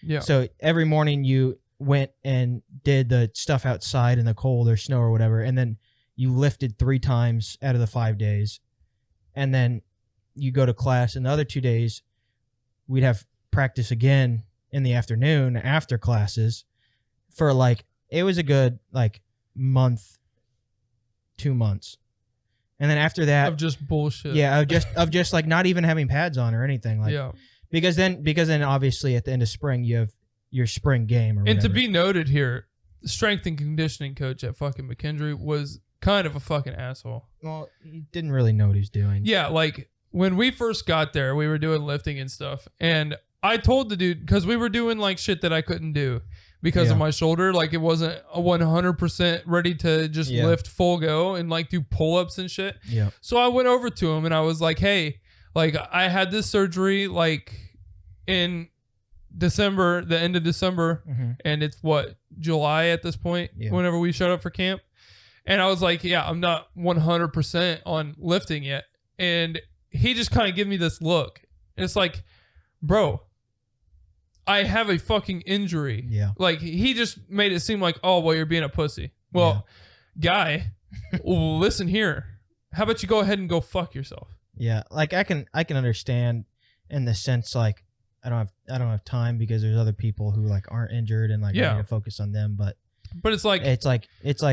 Yeah. So every morning you went and did the stuff outside in the cold or snow or whatever, and then you lifted 3 times out of the 5 days, and then you go to class. And the other 2 days we'd have practice again in the afternoon after classes for like, it was a good like month, 2 months. And then after that, of just bullshit. Yeah, of just like not even having pads on or anything. Like, because then obviously at the end of spring you have your spring game or whatever. And to be noted here, the strength and conditioning coach at fucking McKendree was kind of a fucking asshole. Well, he didn't really know what he was doing. Yeah, like when we first got there, we were doing lifting and stuff, and I told the dude, because we were doing like shit that I couldn't do because of my shoulder. Like it wasn't a 100% ready to just lift full go and like do pull-ups and shit. Yeah. So I went over to him and I was like, hey, like I had this surgery like in December, the end of December, and it's what, July at this point, whenever we showed up for camp. And I was like, yeah, I'm not 100% on lifting yet. And he just kind of gave me this look. And it's like, bro, I have a fucking injury. Yeah. Like he just made it seem like, oh, well, you're being a pussy. Well, guy, listen here. How about you go ahead and go fuck yourself? Yeah. Like I can understand in the sense like I don't have time because there's other people who like aren't injured and like I need to focus on them. But it's like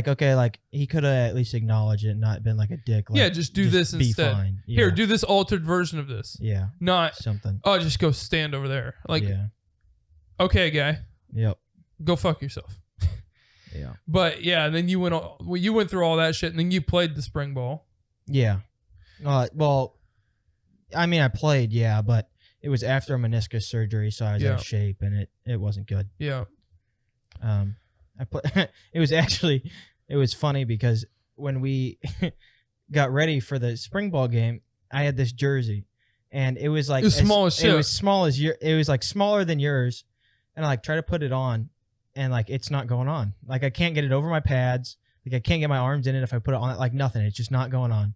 okay, like he could have at least acknowledged it and not been like a dick. Like, just do this instead. Fine. Yeah. Here, do this altered version of this. Yeah. Not something. Oh, just go stand over there. Like, okay, guy. Yep. Go fuck yourself. Yeah. But yeah, then you went through all that shit, and then you played the spring ball. Yeah. Well, I mean, I played, but it was after a meniscus surgery, so I was out of shape, and it wasn't good. Yeah. It was funny because when we got ready for the spring ball game, I had this jersey, and it was like small as shit. It was small as it was like smaller than yours, and I like try to put it on, and like it's not going on. Like I can't get it over my pads. Like I can't get my arms in it if I put it on it. Like nothing. It's just not going on.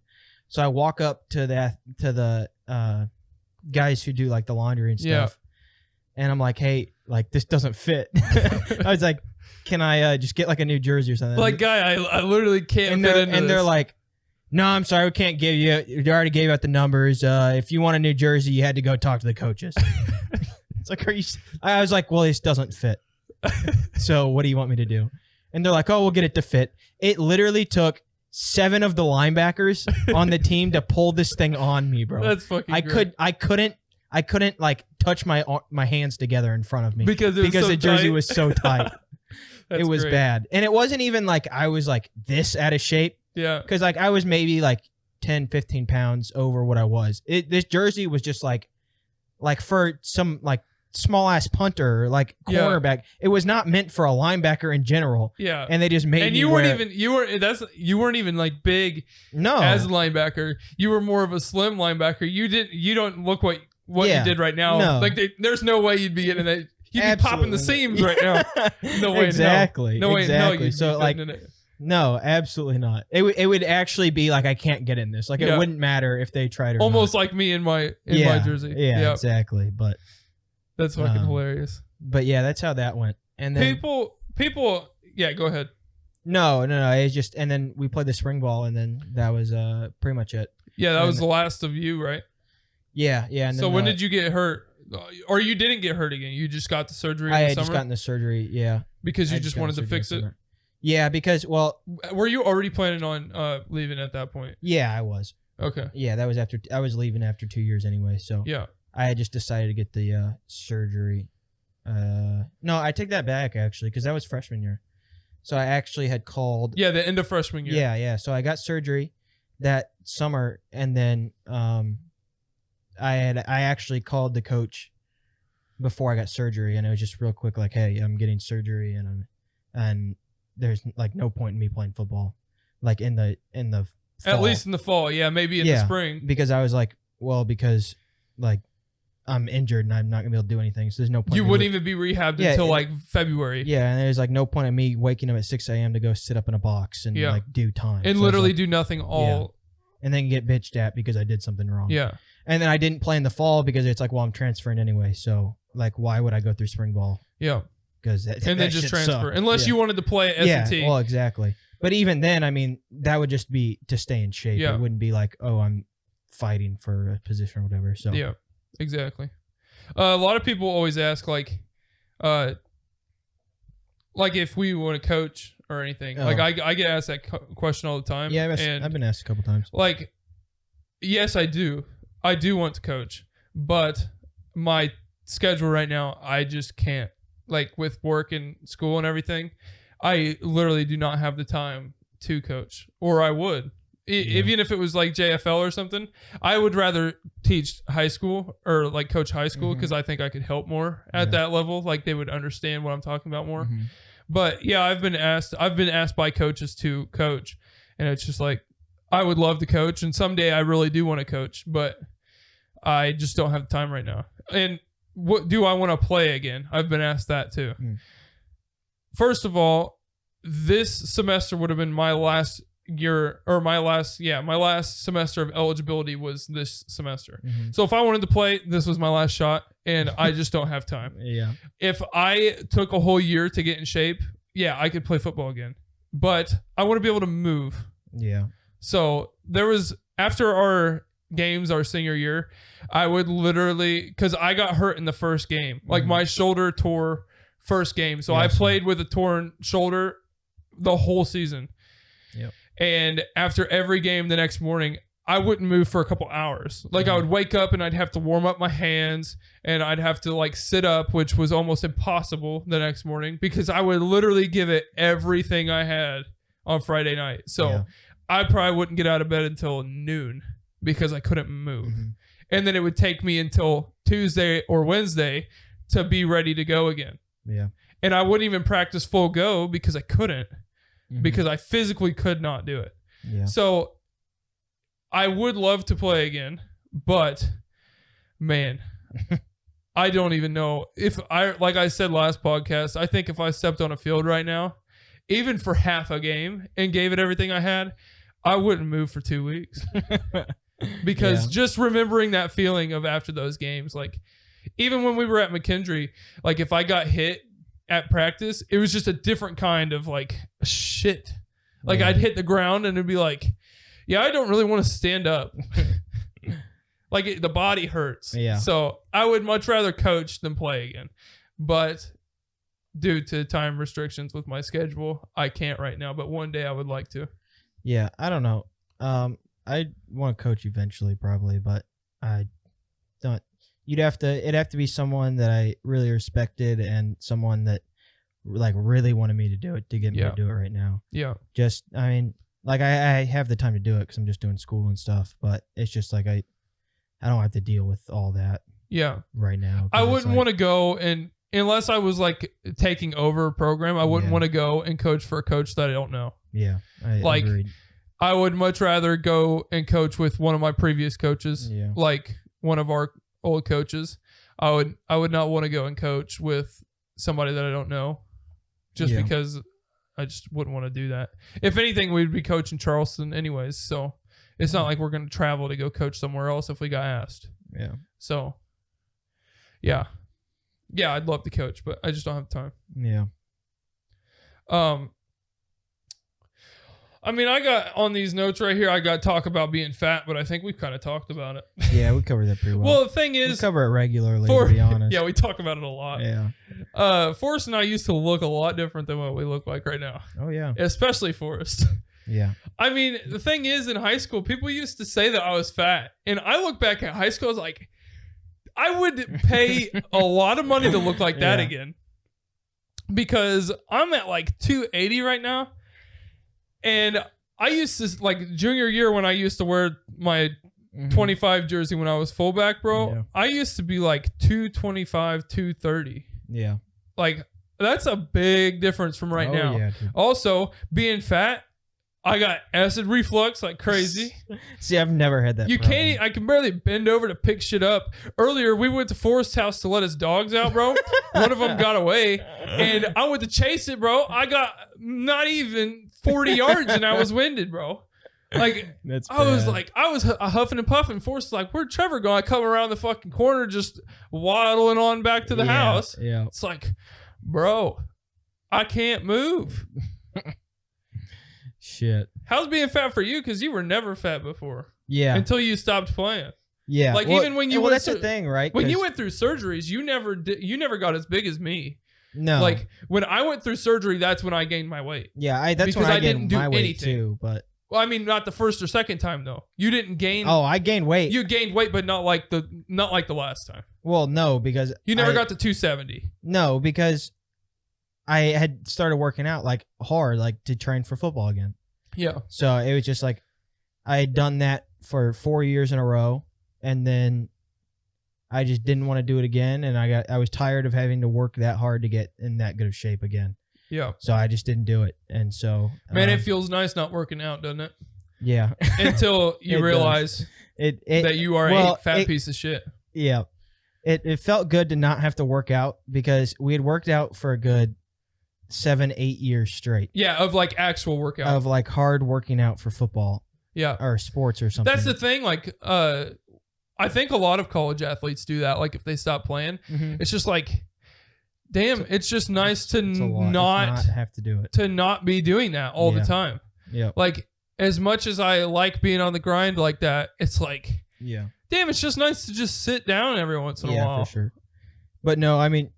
So I walk up to the guys who do like the laundry and stuff, and I'm like, hey, like this doesn't fit. I was like, can I just get like a new jersey or something? Like, guy, I literally can't fit into this. They're like, no, I'm sorry, we can't give you. You already gave out the numbers. If you want a new jersey, you had to go talk to the coaches. It's like, I was like, well, this doesn't fit. So what do you want me to do? And they're like, oh, we'll get it to fit. It literally took 7 of the linebackers on the team to pull this thing on me, bro. That's fucking great. I couldn't like touch my hands together in front of me because the jersey was so tight. It was great. bad. And it wasn't even like I was like this out of shape. Yeah. Because like I was maybe like 10, 15 pounds over what I was. This jersey was just like for some like small ass punter, like cornerback. It was not meant for a linebacker in general. Yeah. And they just made and me you wear weren't even you weren't even like big no as a linebacker. You were more of a slim linebacker. You don't look what Yeah. you did right now. No. Like there's no way you'd be getting that. You'd be popping the seams right now. No way exactly. in hell. No way in hell you'd So be like fitting in it. no, absolutely not. It would actually be like I can't get in this. Like it wouldn't matter if they tried or almost not. like me in my jersey. Yeah, Yep. exactly. But That's fucking hilarious. But yeah, that's how that went. And then people yeah, go ahead. No. It's just and then we played the spring ball and then that was pretty much it. Yeah, that was the last of you, right? Yeah. And so then, when did you get hurt? Or you didn't get hurt again? You just got the surgery I in the had summer? just gotten the surgery, yeah. Because you just wanted to fix it? Yeah, because, well... Were you already planning on leaving at that point? Yeah, I was. Okay. Yeah, that was after... I was leaving after 2 years anyway, so... Yeah. I had just decided to get the surgery. No, I take that back, actually, because that was freshman year. So I actually had called... Yeah, the end of freshman year. Yeah. So I got surgery that summer, and then I actually called the coach before I got surgery, and it was just real quick, like, hey, I'm getting surgery, and there's like no point in me playing football, like in the fall. At least in the fall, yeah, maybe in the spring. Because I was like, well, because like I'm injured and I'm not gonna be able to do anything, so there's no point. You wouldn't even be rehabbed until like February. Yeah, and there's like no point in me waking up at 6 a.m. to go sit up in a box and like do time and so literally do nothing all. And then get bitched at because I did something wrong. Yeah. And then I didn't play in the fall because it's like, well, I'm transferring anyway. So like, why would I go through spring ball? Yeah. Because and then just transfer unless you wanted to play at S&T. Yeah. Well, exactly. But even then, I mean, that would just be to stay in shape. Yeah. It wouldn't be like, oh, I'm fighting for a position or whatever. So yeah, exactly. A lot of people always ask like if we want to coach or anything. Oh. Like I get asked that question all the time. Yeah, I've been asked a couple times. Like, yes, I do. I do want to coach, but my schedule right now, I just can't. Like with work and school and everything, I literally do not have the time to coach, or I would. Even if it was like JFL or something, I would rather teach high school or like coach high school because I think I could help more at that level. Like they would understand what I'm talking about more. But yeah, I've been asked by coaches to coach, and it's just like I would love to coach, and someday I really do want to coach, but I just don't have the time right now. And what do I want to play again? I've been asked that too. First of all, this semester would have been my last year, or my last semester of eligibility was this semester. So if I wanted to play, this was my last shot, and I just don't have time. Yeah. If I took a whole year to get in shape, yeah, I could play football again. But I want to be able to move. Yeah. So there was, after our games our senior year, I would literally, because I got hurt in the first game. Like my shoulder tore first game. So I played with a torn shoulder the whole season. Yep. And after every game the next morning, I wouldn't move for a couple hours. Like I would wake up and I'd have to warm up my hands, and I'd have to like sit up, which was almost impossible the next morning because I would literally give it everything I had on Friday night. So I probably wouldn't get out of bed until noon because I couldn't move. And then it would take me until Tuesday or Wednesday to be ready to go again. Yeah. And I wouldn't even practice full go because I couldn't. Because I physically could not do it. Yeah. So I would love to play again, but man, I don't even know if like I said last podcast, I think if I stepped on a field right now, even for half a game and gave it everything I had, I wouldn't move for 2 weeks. Because just remembering that feeling of after those games, like even when we were at McKendree, like if I got hit at practice, it was just a different kind of like shit. Like I'd hit the ground and it'd be like, yeah, I don't really want to stand up. Like the body hurts. Yeah. So I would much rather coach than play again. But due to time restrictions with my schedule, I can't right now. But one day I would like to. Yeah, I don't know. I want to coach eventually, probably, but I don't. It'd have to be someone that I really respected and someone that like really wanted me to do it to get me to do it right now. Yeah. Just, I mean, like I have the time to do it because I'm just doing school and stuff, but it's just like I don't have to deal with all that. Yeah. right now. I wouldn't want to go and unless I was like taking over a program, I wouldn't want to go and coach for a coach that I don't know. Yeah, I agreed. I would much rather go and coach with one of my previous coaches, like one of our old coaches. I would not want to go and coach with somebody that I don't know, just because I just wouldn't want to do that. If anything, we'd be coaching Charleston anyways, so it's not like we're going to travel to go coach somewhere else if we got asked. Yeah. So, yeah, I'd love to coach, but I just don't have time. Yeah. I mean, I got on these notes right here, I got talk about being fat, but I think we've kind of talked about it. Yeah, we covered that pretty well. Well, the thing is... We cover it regularly, to be honest. Yeah, we talk about it a lot. Yeah. Forrest and I used to look a lot different than what we look like right now. Oh, yeah. Especially Forrest. Yeah. I mean, the thing is, in high school, people used to say that I was fat. And I look back at high school, I was like, I would pay a lot of money to look like that again. Because I'm at like 280 right now. And I used to, like, junior year when I used to wear my 25 jersey when I was fullback, bro, I used to be like 225, 230. Yeah. Like, that's a big difference from right now. Yeah, also, being fat, I got acid reflux like crazy. See, I've never had that. I can barely bend over to pick shit up. Earlier, we went to Forrest's house to let his dogs out, bro. One of them got away, and I went to chase it, bro. I got not even 40 yards, and I was winded, bro. Like, I was huffing and puffing. Forrest was like, where'd Trevor go? I come around the fucking corner, just waddling on back to the house. Yeah. It's like, bro, I can't move. Shit. How's being fat for you? Because you were never fat before. Yeah. Until you stopped playing. Yeah. Like, even when you went that's the thing, right? When you went through surgeries, you never got as big as me. No. Like, when I went through surgery, that's when I gained my weight. Yeah, that's because when I didn't do my weight anything too, but well, I mean, not the first or second time though. You didn't gain. Oh, I gained weight. You gained weight, but not like the last time. Well, no, because you never got to 270. No, because I had started working out like hard, like to train for football again. Yeah. So it was just like I had done that for 4 years in a row, and then I just didn't want to do it again, and I was tired of having to work that hard to get in that good of shape again. Yeah. So I just didn't do it, and so man, it feels nice not working out, doesn't it? Yeah. Until you realize that you are a fat piece of shit. Yeah. It felt good to not have to work out because we had worked out for a good 7-8 years straight. Yeah, of like actual workout. Of like hard working out for football. Yeah. Or sports or something. That's the thing. Like, I think a lot of college athletes do that. Like, if they stop playing, it's just like, damn, it's just nice to not have to do it. To not be doing that all the time. Yeah. Like, as much as I like being on the grind like that, it's like, damn, it's just nice to just sit down every once in a while. Yeah, for sure. But no, I mean,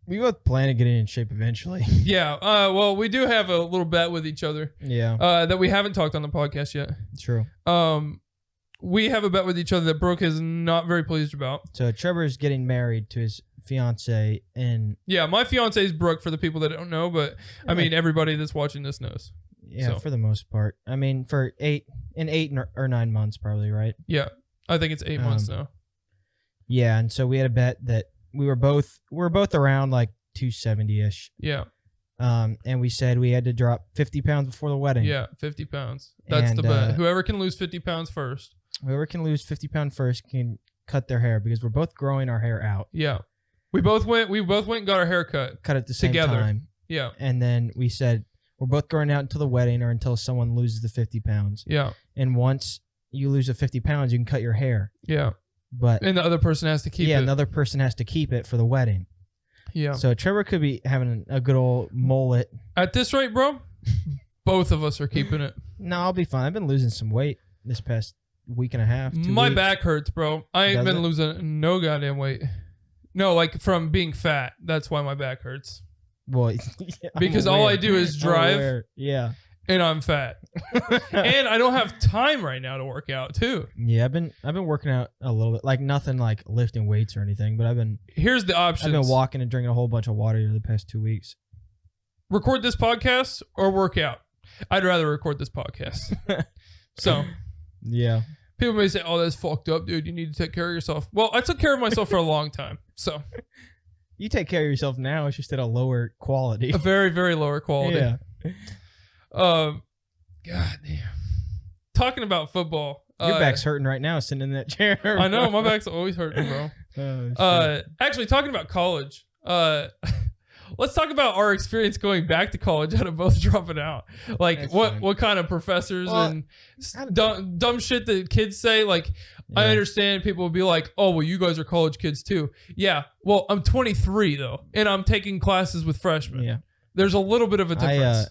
we both plan to get in shape eventually. Yeah. Well, we do have a little bet with each other. Yeah. That we haven't talked on the podcast yet. True. We have a bet with each other that Brooke is not very pleased about. So Trevor's getting married to his fiance, and my fiance is Brooke for the people that don't know, but I mean everybody that's watching this knows. Yeah, for the most part. I mean, for 8 or 9 months, probably, right? Yeah, I think it's 8 months now. Yeah, and so we had a bet that we were both around like 270-ish. Yeah. And we said we had to drop 50 pounds before the wedding. Yeah, 50 pounds. That's the bet. Whoever can lose 50 pounds first. Whoever can lose 50 pounds first can cut their hair because we're both growing our hair out. Yeah. We both went and got our hair cut. Cut at the same time. Yeah. And then we said we're both growing out until the wedding or until someone loses the 50 pounds. Yeah. And once you lose the 50 pounds, you can cut your hair. Yeah. And the other person has to keep it. Yeah, another person has to keep it for the wedding. Yeah. So Trevor could be having a good old mullet. At this rate, bro, both of us are keeping it. No, I'll be fine. I've been losing some weight this past week and a half. My back hurts, bro. I ain't been losing no goddamn weight. No, like from being fat. That's why my back hurts. Well, because all I do is drive. Yeah. And I'm fat. And I don't have time right now to work out too. Yeah, I've been working out a little bit. Like nothing like lifting weights or anything, but here's the options. I've been walking and drinking a whole bunch of water the past 2 weeks. Record this podcast or work out. I'd rather record this podcast. So, yeah. People may say, "Oh, that's fucked up, dude. You need to take care of yourself." Well, I took care of myself for a long time, so You take care of yourself now. It's just at a lower quality. a very, very lower quality. Yeah. God damn. Talking about football. Your back's hurting right now sitting in that chair. I know my back's always hurting, bro. Oh, Actually, talking about college. Let's talk about our experience going back to college out of both dropping out. Like That's what fine. what kind of professors Well, and dumb shit that kids say. Like I Yeah. understand people will be like, "Oh, well, you guys are college kids too." Yeah. Well, I'm 23 though, and I'm taking classes with freshmen. Yeah. There's a little bit of a difference.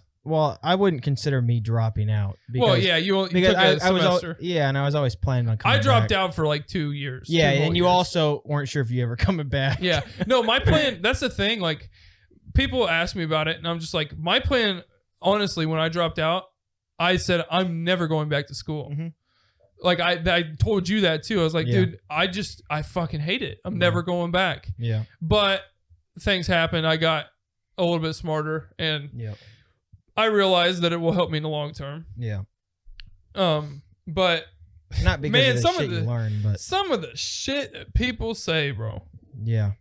I wouldn't consider me dropping out. Because, Well, yeah, you because took a I was semester. and I was always planning on coming I dropped back. out for like 2 years. Yeah, 2 whole and you years. also weren't sure if you ever coming back. Yeah. No, my plan, that's the thing. Like, people ask me about it, and I'm just like, my plan, honestly, when I dropped out, I said, I'm never going back to school. Mhm. Like, I told you that too. I was like, Yeah. dude, I fucking hate it. I'm never going back. Yeah. But things happened. I got a little bit smarter, and Yeah. I realized that it will help me in the long term. Yeah. But Not because Man, of the some of shit you the- learn, but some of the shit that people say, bro. yeah,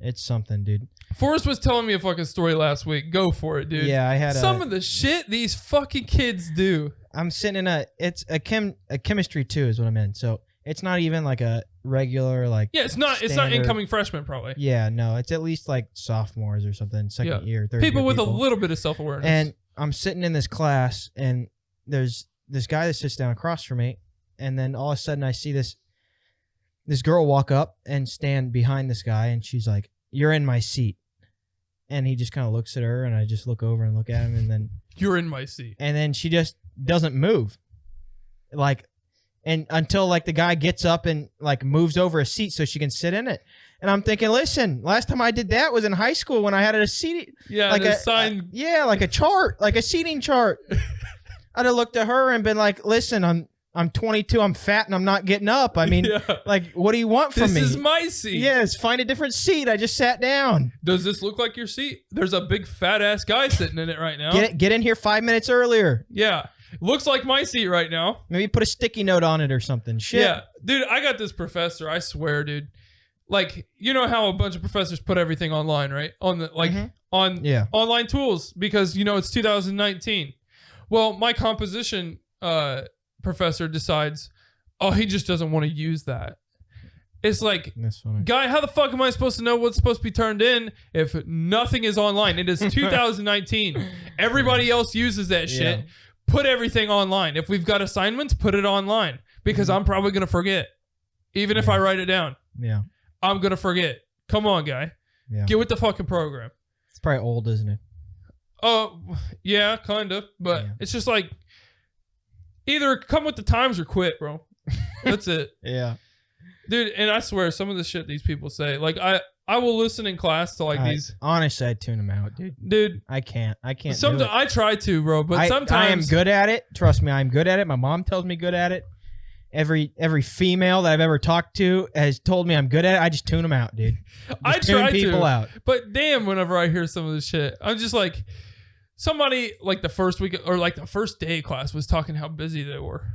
it's something, dude. Forrest was telling me a fucking story last week. Go for it, dude. Yeah, I had Some of the shit these fucking kids do. I'm sitting in a chemistry 2 is what I'm in. So it's not even like a regular like. Yeah, it's not standard- incoming freshmen probably. Yeah, no, it's at least like sophomores or something, second year, third People year with a little bit of self-awareness. And I'm sitting in this class, and there's this guy that sits down across from me, and then all of a sudden I see this girl walk up and stand behind this guy, and she's like, "You're in my seat," and he just kind of looks at her, and I just look over and look at him, and You're in my seat. then she just doesn't move, like, and until like the guy gets up and like moves over a seat so she can sit in it. And I'm thinking, listen, last time I did that was in high school when I had a seat, Yeah, like the a sign. like a chart, like a seating chart. I'd have looked at her and been like, listen, I'm 22, I'm fat, and I'm not getting up. I mean, Yeah. like, what do you want from This me? is my seat. Yes, find a different seat. I just sat down. Does this look like your seat? There's a big fat ass guy sitting in it right now. Get in here 5 minutes earlier. Yeah. Looks like my seat right now. Maybe put a sticky note on it or something. Shit. Yeah. Dude, I got this professor, I swear, dude. Like, you know how a bunch of professors put everything online, right? On the on Yeah. online tools because it's 2019. Well, my composition professor decides, oh, he just doesn't want to use that. It's like, That's funny. guy, how the fuck am I supposed to know what's supposed to be turned in if nothing is online? It is 2019. Everybody else uses that shit. Yeah. Put everything online. If we've got assignments, put it online because I'm probably going to forget. Even if I write it down, Yeah. I'm going to forget. Come on, guy. Yeah. Get with the fucking program. It's probably old, isn't it? Oh, yeah, kind of. But Yeah. it's just like either come with the times or quit, bro. That's it. Yeah. Dude, and I swear some of the shit these people say, like I will listen in class to like these. Honestly, I tune them out, dude. Dude, I can't. do sometimes it. I try to, bro, but I am sometimes good at it. Trust me, I'm good at it. My mom tells me good at it. Every female that I've ever talked to has told me I'm good at it. I just tune them out, dude. I Just tune try people to. out. But damn, whenever I hear some of this shit, I'm just like, somebody like the first week or like the first day of class was talking how busy they were,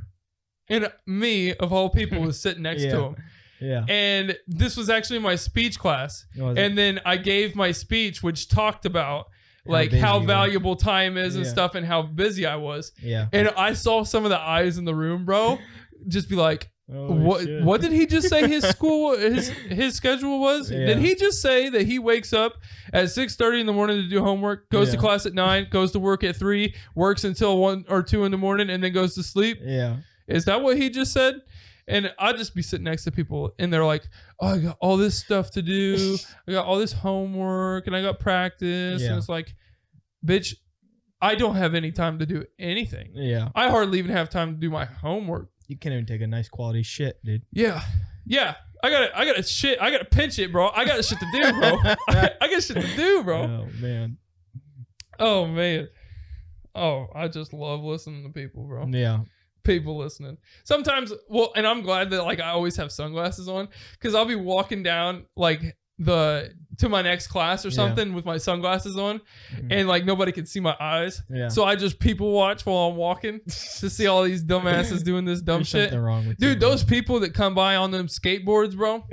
and me of all people was sitting next to Yeah. them. Yeah. And this was actually my speech class. Was it? And then I gave my speech, which talked about like busy how you were. valuable time is and Yeah. stuff and how busy I was. Yeah. And I saw some of the eyes in the room, bro, just be like, Holy shit. what did he just say his school his schedule was? Yeah. Did he just say that he wakes up at 6:30 in the morning to do homework, goes to Yeah. class at 9, goes to work at 3, works until 1 or 2 in the morning, and then goes to sleep? Yeah. Is that what he just said? And I'd just be sitting next to people and they're like, oh, I got all this stuff to do. I got all this homework and I got practice. Yeah. And it's like, bitch, I don't have any time to do anything. Yeah. I hardly even have time to do my homework. You can't even take a nice quality shit, dude. Yeah. Yeah. I gotta pinch it, bro. I got shit to do, bro. I got shit to do, bro. Oh man. Oh man. Oh, I just love listening to people, bro. Yeah. People listening. Sometimes, well, and I'm glad that like I always have sunglasses on because I'll be walking down like the to my next class or something with my sunglasses on, and like nobody can see my eyes. Yeah. So I just people watch while I'm walking to see all these dumbasses doing this dumb shit. Something wrong with dude, those people that come by on them skateboards, bro.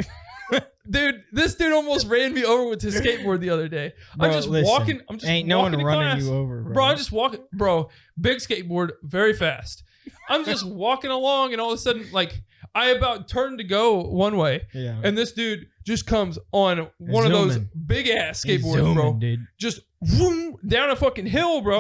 Dude, this dude almost ran me over with his skateboard the other day. Bro, I'm just walking. I'm just ain't no one running class. You over, bro. I'm just walking. Bro, big skateboard, very fast. I'm just walking along, and all of a sudden, like, I about turned to go one way, and this dude just comes on one of those big ass skateboards, bro. Dude. Just whoom, down a fucking hill, bro.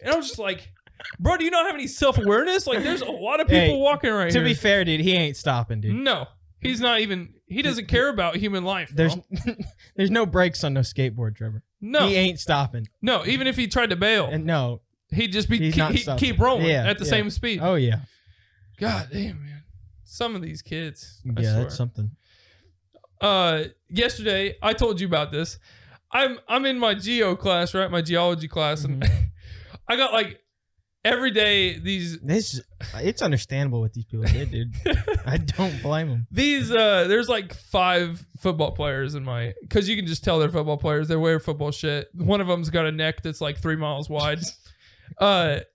And I'm just like, bro, do you not have any self awareness? Like, there's a lot of people walking right here. To be fair, dude, he ain't stopping, dude. No, he's not even. He doesn't care about human life. Bro. There's no brakes on no skateboard, Trevor. No, he ain't stopping. No, even if he tried to bail, and no, he'd just be keep rolling at the same speed. Oh yeah. God damn, man. Some of these kids. I Yeah, swear. that's something. Yesterday I told you about this. I'm in my geo class, right? My geology class, and I got like every day it's understandable what these people did, dude. I don't blame them. There's like 5 football players in my, because you can just tell they're football players. They wear football shit. One of them's got a neck that's like 3 miles wide.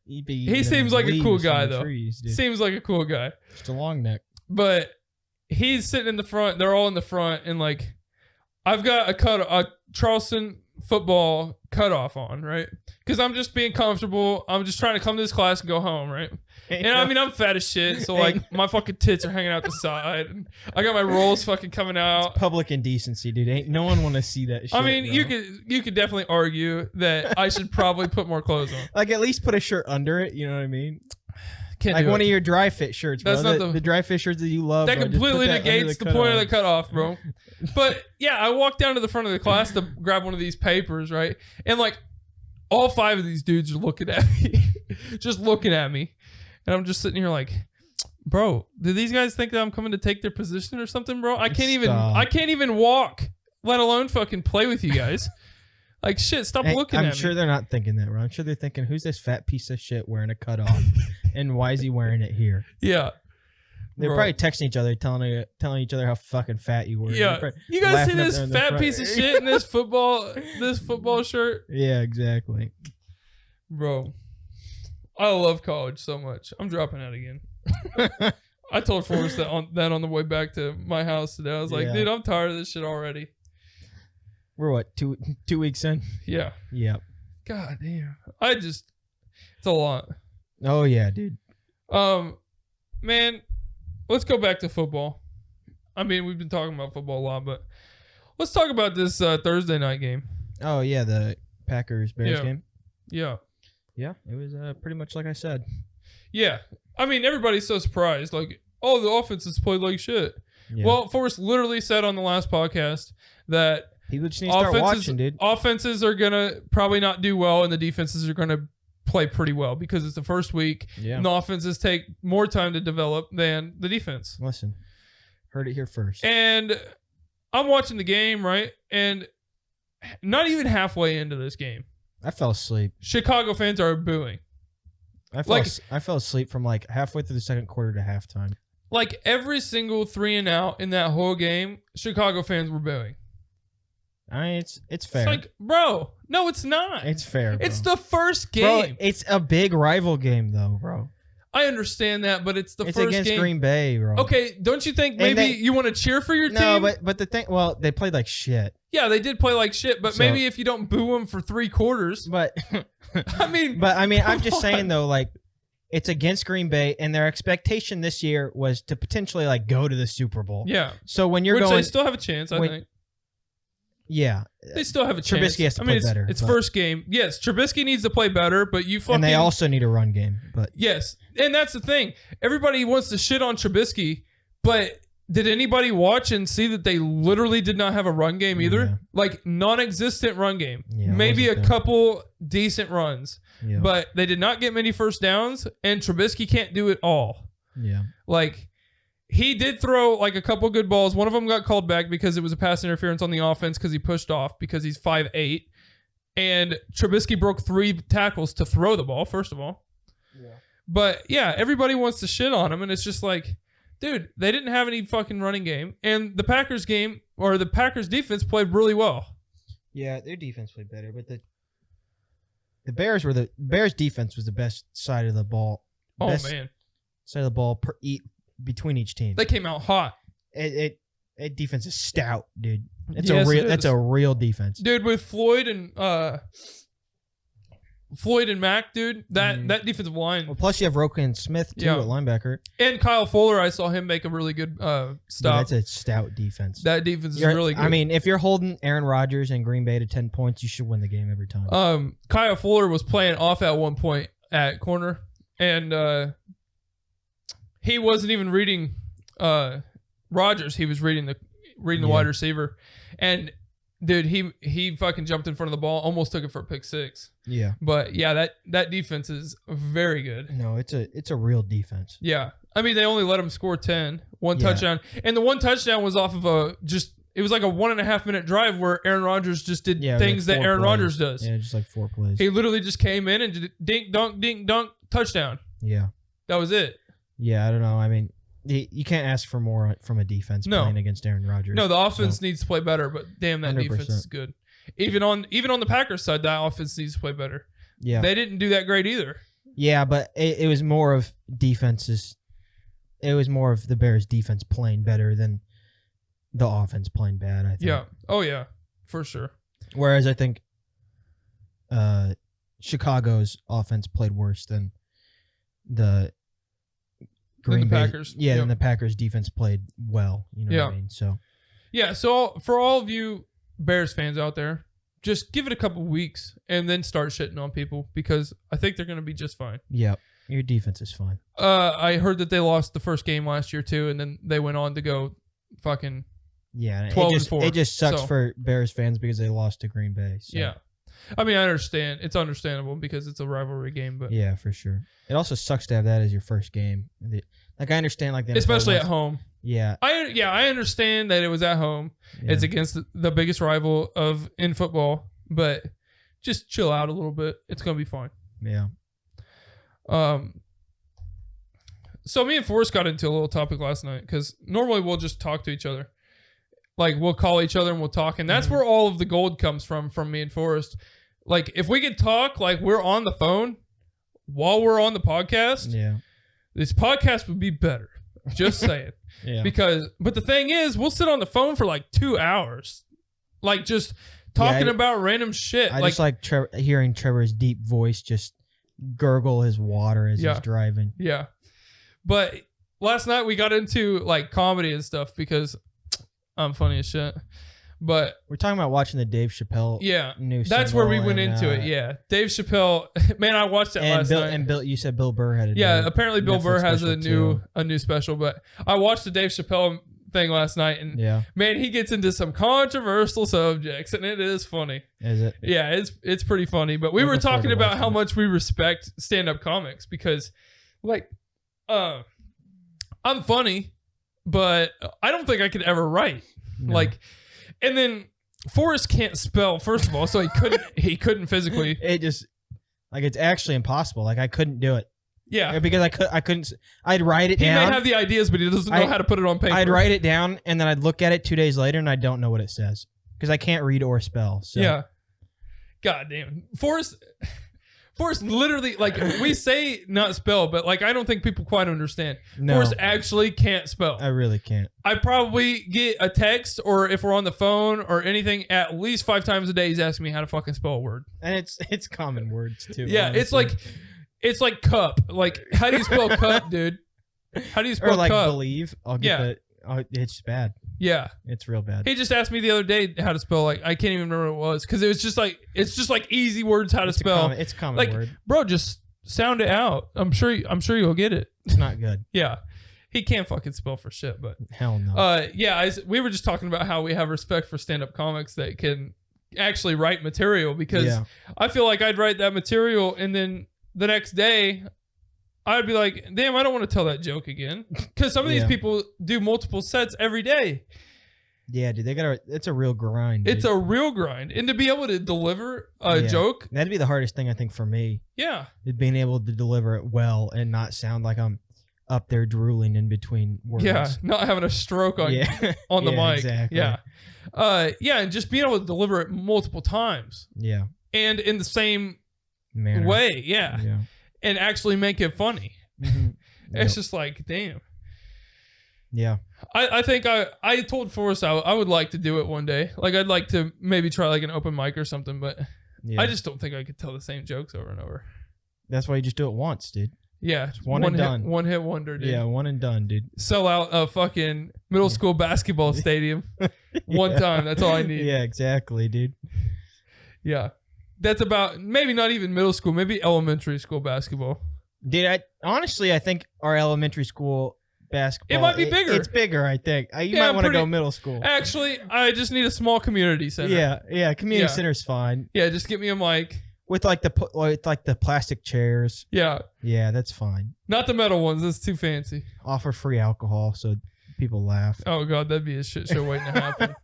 He seems like a cool guy though. Seems like a cool guy. Just a long neck. But he's sitting in the front. They're all in the front, and like I've got a Charleston football cutoff on, right? Because I'm just being comfortable. I'm just trying to come to this class and go home, right? And I mean, I'm fat as shit, so like my fucking tits are hanging out the side. And I got my rolls fucking coming out. It's public indecency, dude. Ain't no one want to see that shit. I mean, bro. you could definitely argue that I should probably put more clothes on. Like at least put a shirt under it. You know what I mean? Can't like do one it. of your dry fit shirts, bro. That's not the dry fit shirts that you love. That bro. completely negates the point of the cutoff, bro. But yeah, I walked down to the front of the class to grab one of these papers, right? And like all 5 of these dudes are looking at me, just looking at me, and I'm just sitting here like, bro, do these guys think that I'm coming to take their position or something, bro? I can't even walk, let alone fucking play with you guys. Like shit, stop looking at me. I'm sure they're not thinking that, bro. I'm sure they're thinking, who's this fat piece of shit wearing a cutoff, and why is he wearing it here? Yeah. They're probably texting each other, telling each other how fucking fat you were. Yeah, you guys see this fat piece of shit in this football shirt? Yeah, exactly. Bro, I love college so much. I'm dropping out again. I told Forrest that on the way back to my house today. I was like, dude, I'm tired of this shit already. We're what, two weeks in? Yeah. Yeah. God damn. It's a lot. Oh yeah, dude. Man, let's go back to football. I mean, we've been talking about football a lot, but let's talk about this Thursday night game. Oh yeah, the Packers-Bears game. Yeah. Yeah, it was pretty much like I said. Yeah. I mean, everybody's so surprised. Like, oh, the offense has played like shit. Yeah. Well, Forrest literally said on the last podcast that people just need to start watching, dude. Offenses are going to probably not do well, and the defenses are going to play pretty well because it's the first week. Yeah. And the offenses take more time to develop than the defense. Listen, heard it here first. And I'm watching the game, right? And not even halfway into this game, I fell asleep. Chicago fans are booing. I fell asleep from like halfway through the second quarter to halftime. Like every single 3 and out in that whole game, Chicago fans were booing. I mean, it's fair. It's like, bro, no, it's not. It's fair, bro. It's the first game. Bro, it's a big rival game, though, bro. I understand that, but it's the first game. It's against Green Bay, bro. Okay, don't you think maybe you want to cheer for your team? No, but the thing, well, they played like shit. Yeah, they did play like shit, but maybe if you don't boo them for 3 quarters. But I mean, I'm just saying though, like, it's against Green Bay, and their expectation this year was to potentially like go to the Super Bowl. Yeah. So when you're going, they still have a chance, I think. Yeah, they still have a chance. Trubisky has to play better. It's first game. Yes, Trubisky needs to play better, but you fucking... And they also need a run game. But yes, and that's the thing. Everybody wants to shit on Trubisky, but did anybody watch and see that they literally did not have a run game either? Yeah. Like, non-existent run game. Yeah, maybe a couple decent runs, but they did not get many first downs, and Trubisky can't do it all. Yeah. Like... He did throw like a couple good balls. One of them got called back because it was a pass interference on the offense because he pushed off because he's 5'8". And Trubisky broke 3 tackles to throw the ball, first of all. Yeah. But yeah, everybody wants to shit on him. And it's just like, dude, they didn't have any fucking running game. And the Packers game, or the Packers defense, played really well. Yeah, their defense played better, but the Bears defense was the best side of the ball. Oh Best man, side of the ball between each team. they came out hot. It defense is stout, dude. It's Yes, a real it that's is. a real defense. Dude, with Floyd and Mack, dude, that defensive line. Well, plus you have Roquan Smith too Yeah. at linebacker. And Kyle Fuller, I saw him make a really good Dude, stop. that's a stout defense. That defense is really good. I mean, if you're holding Aaron Rodgers and Green Bay to 10 points, you should win the game every time. Kyle Fuller was playing off at one point at corner, and he wasn't even reading Rodgers. He was reading the wide receiver, and dude, he fucking jumped in front of the ball, almost took it for a pick six. Yeah. But yeah, that defense is very good. No, it's a real defense. Yeah. I mean, they only let him score 1 touchdown. And the one touchdown was off of it was like a 1.5 minute drive where Aaron Rodgers just did things that Aaron Rodgers does. Yeah, just like 4 plays. He literally just came in and did dink, dunk, touchdown. Yeah. That was it. Yeah, I don't know. I mean, you can't ask for more from a defense playing against Aaron Rodgers. No, the offense needs to play better, but damn, that 100%. defense is good. Even on the Packers side, that offense needs to play better. Yeah. They didn't do that great either. Yeah, but it was more of defenses. It was more of the Bears' defense playing better than the offense playing bad, I think. Yeah. Oh, yeah. For sure. Whereas I think Chicago's offense played worse than the Green Bay. Packers. Yeah, and the Packers' defense played well. You know what I mean? So. Yeah, so for all of you Bears fans out there, just give it a couple weeks and then start shitting on people because I think they're going to be just fine. Yeah, your defense is fine. I heard that they lost the first game last year too, and then they went on to go fucking 12-4. It just sucks for Bears fans because they lost to Green Bay. So. Yeah. I mean, I understand. It's understandable because it's a rivalry game, but yeah, for sure. It also sucks to have that as your first game. Like I understand, like the NFL especially at home. Yeah, I understand that it was at home. Yeah. It's against the biggest rival in football, but just chill out a little bit. It's gonna be fine. Yeah. So me and Forrest got into a little topic last night because normally we'll just talk to each other. Like we'll call each other and we'll talk, and that's where all of the gold comes from me and Forrest. Like if we could talk like we're on the phone while we're on the podcast, this podcast would be better. Just saying. Yeah. But the thing is, we'll sit on the phone for like 2 hours, like just talking about random shit. I just like hearing Trevor's deep voice just gurgle his water as he's driving. Yeah. But last night we got into like comedy and stuff because I'm funny as shit. But we're talking about watching the Dave Chappelle new that's where we went into it. Yeah. Dave Chappelle, man, I watched that last night. And Bill, you said Bill Burr had apparently Bill Netflix Burr has a special new special, but I watched the Dave Chappelle thing last night and man, he gets into some controversial subjects and it is funny. Is it? Yeah, it's pretty funny. But we were talking about how much we respect stand-up comics because like I'm funny, but I don't think I could ever write. No. Like, and then Forrest can't spell, first of all, so he couldn't physically. It just like it's actually impossible. Like I couldn't do it. Yeah, because I couldn't. I'd write it down. He may have the ideas, but he doesn't know how to put it on paper. I'd write it down and then I'd look at it 2 days later and I don't know what it says because I can't read or spell. So. Yeah. God damn. Forrest literally, like, we say not spell, but, like, I don't think people quite understand. No. Forrest actually can't spell. I really can't. I probably get a text or if we're on the phone or anything at least 5 times a day, he's asking me how to fucking spell a word. And it's common words, too. Yeah, honestly. it's like cup. Like, how do you spell cup, dude? How do you spell or like cup? believe. I'll get it's bad. Yeah. It's real bad. He just asked me the other day how to spell, like, I can't even remember what it was because it's just like easy words how to spell. It's a common like, word. Bro, just sound it out. I'm sure you'll get it. It's not good. Yeah. He can't fucking spell for shit, but hell no. We were just talking about how we have respect for stand-up comics that can actually write material because I feel like I'd write that material and then the next day I'd be like, damn, I don't want to tell that joke again. Because some of these people do multiple sets every day. Yeah, dude, it's a real grind. Dude. It's a real grind. And to be able to deliver a joke. That'd be the hardest thing, I think, for me. Yeah. Is being able to deliver it well and not sound like I'm up there drooling in between words. Yeah, not having a stroke on on the mic. Exactly. Yeah. And just being able to deliver it multiple times. Yeah. And in the same Manner. way, yeah. And actually make it funny. Mm-hmm. It's just like, damn. Yeah. I think I told Forrest I would like to do it one day. Like, I'd like to maybe try like an open mic or something, but I just don't think I could tell the same jokes over and over. That's why you just do it once, dude. Yeah. It's one and done. One hit wonder, dude. Yeah, one and done, dude. Sell out a fucking middle school basketball stadium one time. That's all I need. Yeah, exactly, dude. Yeah. That's about maybe not even middle school, maybe elementary school basketball. Dude, I think our elementary school basketball, it might be bigger. It's bigger, I think. You might want to go middle school. Actually, I just need a small community center. Yeah, community center's fine. Yeah, just get me a mic. With like the plastic chairs. Yeah. Yeah, that's fine. Not the metal ones. That's too fancy. Offer free alcohol so people laugh. Oh god, that'd be a shit show waiting to happen.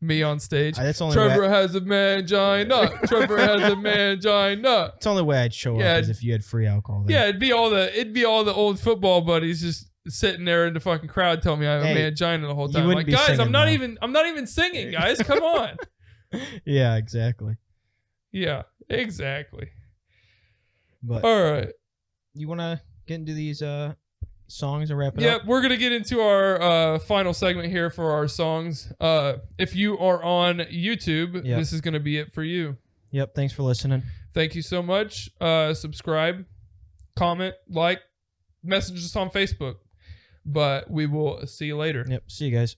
Me on stage. Trevor has a mangina. Trevor has a mangina. It's the only way I'd show up is if you had free alcohol. There. Yeah, it'd be all the old football buddies just sitting there in the fucking crowd telling me I have a mangina the whole time. Like, guys, I'm not even singing, guys. Come on. Yeah, exactly. Yeah, exactly. But all right. You want to get into these songs and wrap it up? Yeah, we're going to get into our final segment here for our songs. If you are on YouTube, this is going to be it for you. Yep, thanks for listening. Thank you so much. Subscribe, comment, like, message us on Facebook. But we will see you later. Yep, see you guys.